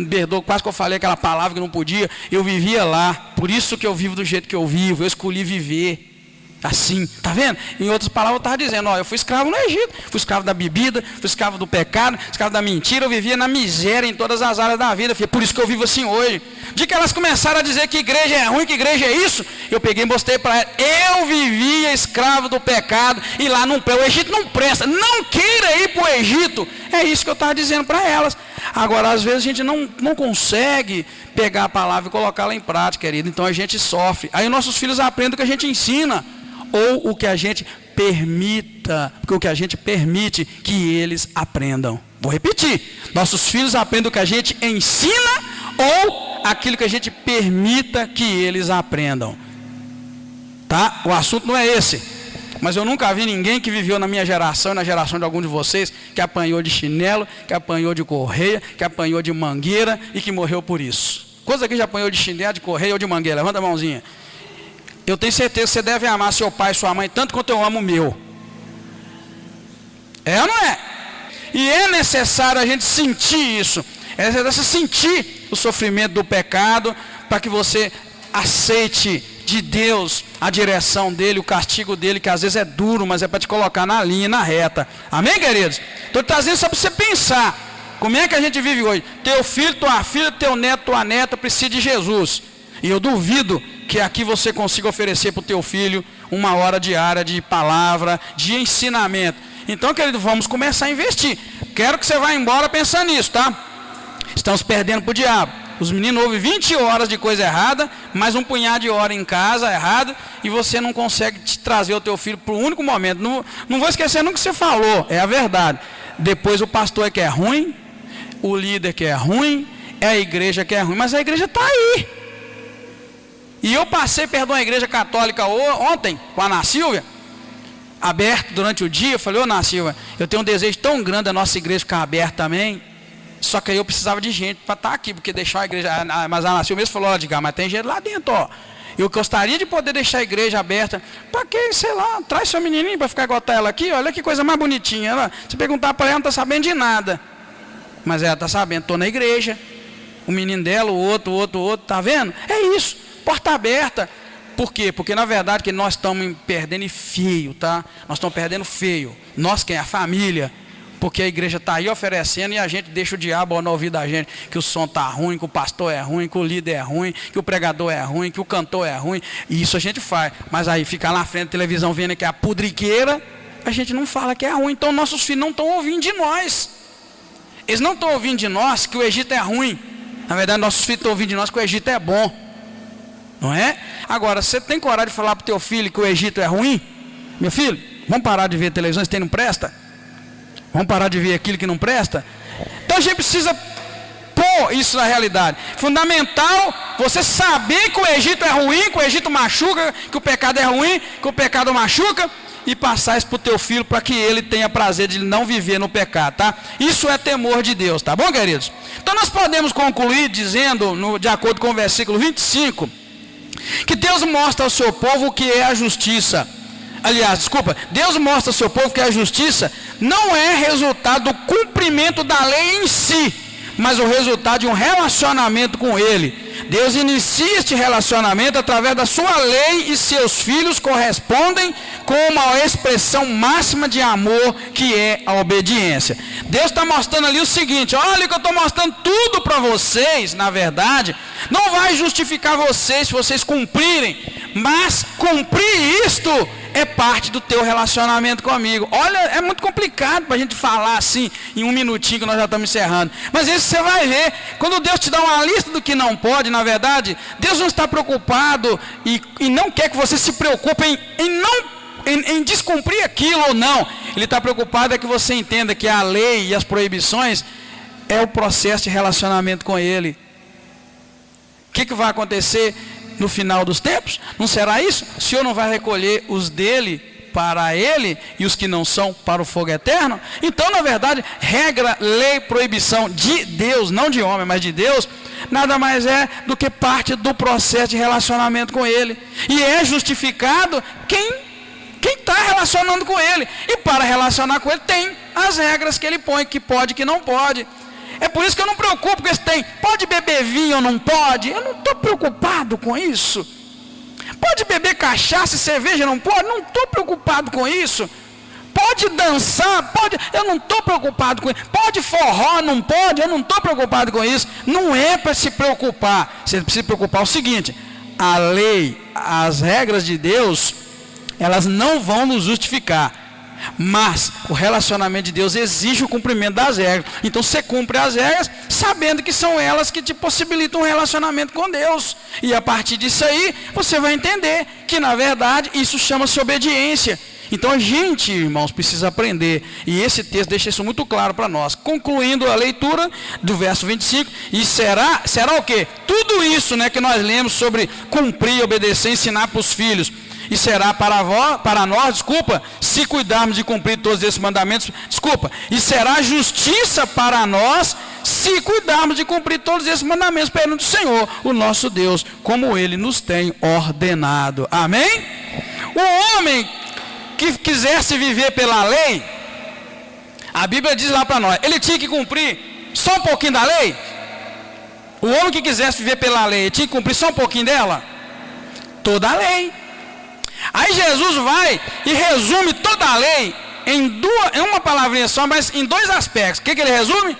perdoa, quase que eu falei aquela palavra que não podia, eu vivia lá, por isso que eu vivo do jeito que eu vivo, eu escolhi viver. Assim, tá vendo? Em outras palavras, eu estava dizendo, ó, eu fui escravo no Egito, fui escravo da bebida, fui escravo do pecado, escravo da mentira, eu vivia na miséria em todas as áreas da vida, filho. Por isso que eu vivo assim hoje. De que elas começaram a dizer que igreja é ruim, que igreja é isso, eu peguei e mostrei para elas, eu vivia escravo do pecado, e lá não presta, o Egito não presta, não queira ir para o Egito. É isso que eu estava dizendo para elas. Agora, às vezes a gente não consegue pegar a palavra e colocá-la em prática, querido, então a gente sofre. Aí nossos filhos aprendem o que a gente ensina, ou o que a gente permita, porque o que a gente permite que eles aprendam. Vou repetir, nossos filhos aprendem o que a gente ensina, ou aquilo que a gente permita que eles aprendam. Tá? O assunto não é esse, mas eu nunca vi ninguém que viveu na minha geração e na geração de algum de vocês, que apanhou de chinelo, que apanhou de correia, que apanhou de mangueira e que morreu por isso. Quantos aqui já apanhou de chinelo, de correia ou de mangueira? Levanta a mãozinha. Eu tenho certeza que você deve amar seu pai e sua mãe tanto quanto eu amo o meu. É ou não é? E é necessário a gente sentir isso. É necessário sentir o sofrimento do pecado, para que você aceite de Deus a direção dele, o castigo dele, que às vezes é duro, mas é para te colocar na linha, na reta. Amém, queridos? Estou trazendo só para você pensar. Como é que a gente vive hoje? Teu filho, tua filha, teu neto, tua neta precisa de Jesus. E eu duvido que aqui você consiga oferecer para o teu filho uma hora diária de palavra, de ensinamento. Então, querido, vamos começar a investir. Quero que você vá embora pensando nisso, tá? Estamos perdendo para o diabo. Os meninos ouvem 20 horas de coisa errada, mais um punhado de hora em casa errado, e você não consegue te trazer o teu filho para o único momento. Não vou esquecer nunca que você falou, é a verdade. Depois o pastor é que é ruim, o líder que é ruim, é a igreja que é ruim, mas a igreja está aí. E eu passei perto de uma igreja católica ontem, com a Ana Silvia, aberto durante o dia. Eu falei, ô Ana Silvia, eu tenho um desejo tão grande da nossa igreja ficar aberta também. Só que aí eu precisava de gente para estar aqui, porque deixar a igreja... Mas a Ana Silvia mesmo falou, ó, Edgar, mas tem gente lá dentro, ó. Eu gostaria de poder deixar a igreja aberta. Para quê? Sei lá, traz seu menininho para ficar igual ela aqui. Olha que coisa mais bonitinha. Ela, se perguntar para ela, não está sabendo de nada. Mas ela está sabendo, estou na igreja. O menino dela, o outro, tá vendo? É isso. Porta aberta. Por quê? Porque na verdade que nós estamos perdendo feio, tá? Nós estamos perdendo feio. Nós quem? A família. Porque a igreja está aí oferecendo e a gente deixa o diabo no ouvido da gente. Que o som está ruim, que o pastor é ruim, que o líder é ruim, que o pregador é ruim, que o cantor é ruim. E isso a gente faz. Mas aí ficar lá na frente da televisão vendo que é a pudriqueira, a gente não fala que é ruim. Então nossos filhos não estão ouvindo de nós. Eles não estão ouvindo de nós que o Egito é ruim. Na verdade nossos filhos estão ouvindo de nós que o Egito é bom. Não é? Agora, você tem coragem de falar para o teu filho que o Egito é ruim? Meu filho, vamos parar de ver televisão, isso não presta? Vamos parar de ver aquilo que não presta? Então a gente precisa pôr isso na realidade. Fundamental você saber que o Egito é ruim, que o Egito machuca, que o pecado é ruim, que o pecado machuca, e passar isso para o teu filho para que ele tenha prazer de não viver no pecado, tá? Isso é temor de Deus, tá bom, queridos? Então nós podemos concluir dizendo, de acordo com o versículo 25, que Deus mostra ao seu povo o que é a justiça. Aliás, desculpa, Deus mostra ao seu povo que a justiça não é resultado do cumprimento da lei em si, mas o resultado de um relacionamento com Ele. Deus inicia este relacionamento através da sua lei e seus filhos correspondem com uma expressão máxima de amor, que é a obediência. Deus está mostrando ali o seguinte: olha que eu estou mostrando tudo para vocês. Na verdade, não vai justificar vocês se vocês cumprirem, mas cumprir isto é parte do teu relacionamento comigo. Olha, é muito complicado para a gente falar assim em um minutinho que nós já estamos encerrando. Mas isso você vai ver. Quando Deus te dá uma lista do que não pode, na verdade, Deus não está preocupado e não quer que você se preocupe em descumprir aquilo ou não. Ele está preocupado é que você entenda que a lei e as proibições é o processo de relacionamento com Ele. O que vai acontecer no final dos tempos? Não será isso? O Senhor não vai recolher os dele para Ele e os que não são para o fogo eterno? Então, na verdade, regra, lei, proibição de Deus, não de homem, mas de Deus, nada mais é do que parte do processo de relacionamento com Ele. E é justificado quem está relacionando com Ele. E para relacionar com Ele tem as regras que Ele põe, que pode, que não pode. É por isso que eu não me preocupo com esse tem. Pode beber vinho ou não pode? Eu não estou preocupado com isso. Pode beber cachaça e cerveja, não pode? Não estou preocupado com isso. Pode dançar, pode, eu não estou preocupado com isso. Pode forró, não pode, eu não estou preocupado com isso. Não é para se preocupar. Você precisa se preocupar o seguinte: a lei, as regras de Deus, elas não vão nos justificar. Mas o relacionamento de Deus exige o cumprimento das regras. Então você cumpre as regras sabendo que são elas que te possibilitam um relacionamento com Deus. E a partir disso aí, você vai entender que na verdade isso chama-se obediência. Então a gente, irmãos, precisa aprender. E esse texto deixa isso muito claro para nós. Concluindo a leitura do verso 25. E será o quê? Tudo isso, né, que nós lemos sobre cumprir, obedecer, ensinar para os filhos. E será para nós, se cuidarmos de cumprir todos esses mandamentos, e será justiça para nós, se cuidarmos de cumprir todos esses mandamentos perante o Senhor, o nosso Deus, como Ele nos tem ordenado. Amém? O homem que quisesse viver pela lei, a Bíblia diz lá para nós, ele tinha que cumprir só um pouquinho da lei. O homem que quisesse viver pela lei, tinha que cumprir só um pouquinho dela? Toda a lei. Aí Jesus vai e resume toda a lei em uma palavrinha só, mas em dois aspectos. O que ele resume?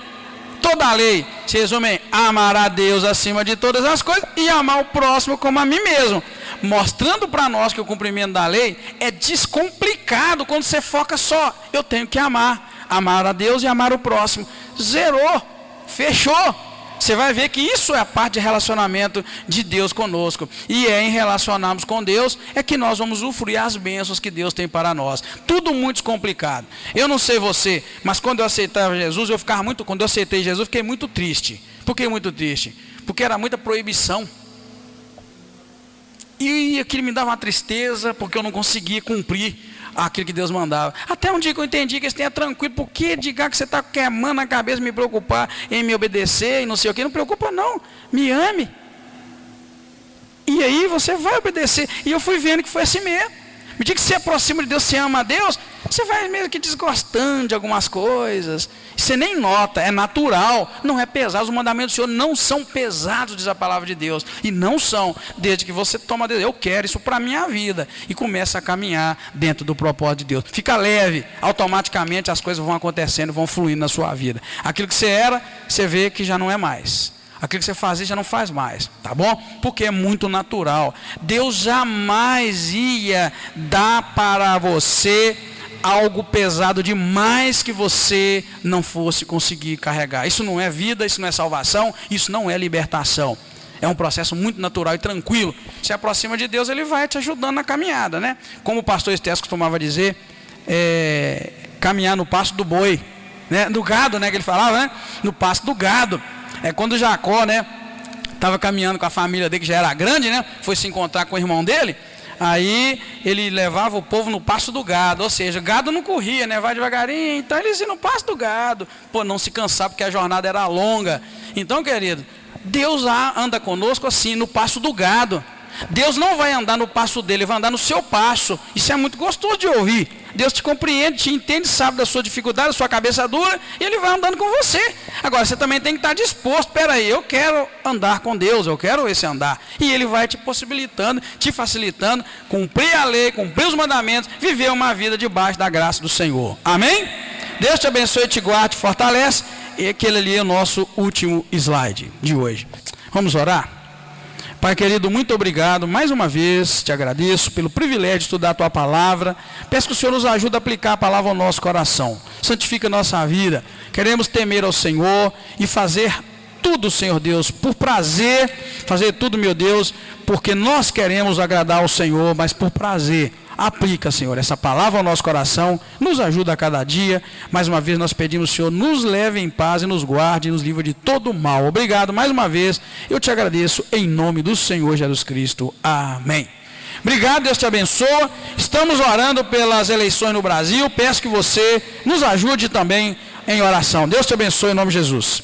Toda a lei se resume em amar a Deus acima de todas as coisas e amar o próximo como a mim mesmo. Mostrando para nós que o cumprimento da lei é descomplicado quando você foca só. Eu tenho que amar a Deus e amar o próximo. Zerou, fechou. Você vai ver que isso é a parte de relacionamento de Deus conosco. E é em relacionarmos com Deus é que nós vamos usufruir as bênçãos que Deus tem para nós. Tudo muito complicado. Eu não sei você, mas quando eu aceitava Jesus, quando eu aceitei Jesus, eu fiquei muito triste. Por que muito triste? Porque era muita proibição. E aquilo me dava uma tristeza, porque eu não conseguia cumprir aquilo que Deus mandava. Até um dia que eu entendi que isso é tranquilo. Por que diga que você está queimando a cabeça, me preocupar em me obedecer e não sei o que? Não preocupa não, me ame. E aí você vai obedecer. E eu fui vendo que foi assim mesmo. Me diga que você se aproxima de Deus, você ama a Deus, você vai mesmo que desgostando de algumas coisas. Você nem nota, é natural, não é pesado. Os mandamentos do Senhor não são pesados, diz a palavra de Deus. E não são, desde que você toma Deus. Eu quero isso para a minha vida. E começa a caminhar dentro do propósito de Deus. Fica leve, automaticamente as coisas vão acontecendo, vão fluindo na sua vida. Aquilo que você era, você vê que já não é mais. Aquilo que você fazia já não faz mais, tá bom? Porque é muito natural. Deus jamais ia dar para você algo pesado demais que você não fosse conseguir carregar. Isso não é vida, isso não é salvação, isso não é libertação. É um processo muito natural e tranquilo. Se aproxima de Deus, Ele vai te ajudando na caminhada, né? Como o pastor Estés costumava dizer, caminhar no pasto do boi, né? Do gado, né? Que ele falava, né? No pasto do gado. É quando Jacó, né, estava caminhando com a família dele, que já era grande, né, foi se encontrar com o irmão dele. Aí ele levava o povo no pasto do gado, ou seja, gado não corria, né, vai devagarinho. Então eles iam no pasto do gado, não se cansar porque a jornada era longa. Então, querido, Deus anda conosco assim, no pasto do gado. Deus não vai andar no passo dele, ele vai andar no seu passo. Isso é muito gostoso de ouvir. Deus te compreende, te entende, sabe da sua dificuldade, da sua cabeça dura, e Ele vai andando com você. Agora, você também tem que estar disposto. Peraí, eu quero andar com Deus, eu quero esse andar. E Ele vai te possibilitando, te facilitando, cumprir a lei, cumprir os mandamentos, viver uma vida debaixo da graça do Senhor. Amém? Deus te abençoe, te guarde, te fortalece. E aquele ali é o nosso último slide de hoje. Vamos orar? Pai querido, muito obrigado, mais uma vez te agradeço pelo privilégio de estudar a Tua Palavra. Peço que o Senhor nos ajude a aplicar a palavra ao nosso coração. Santifica a nossa vida. Queremos temer ao Senhor e fazer tudo, Senhor Deus, por prazer. Fazer tudo, meu Deus, porque nós queremos agradar ao Senhor, mas por prazer. Aplica, Senhor, essa palavra ao nosso coração, nos ajuda a cada dia. Mais uma vez nós pedimos, Senhor, nos leve em paz e nos guarde e nos livre de todo o mal. Obrigado mais uma vez, eu te agradeço em nome do Senhor Jesus Cristo. Amém. Obrigado, Deus te abençoe. Estamos orando pelas eleições no Brasil. Peço que você nos ajude também em oração. Deus te abençoe em nome de Jesus.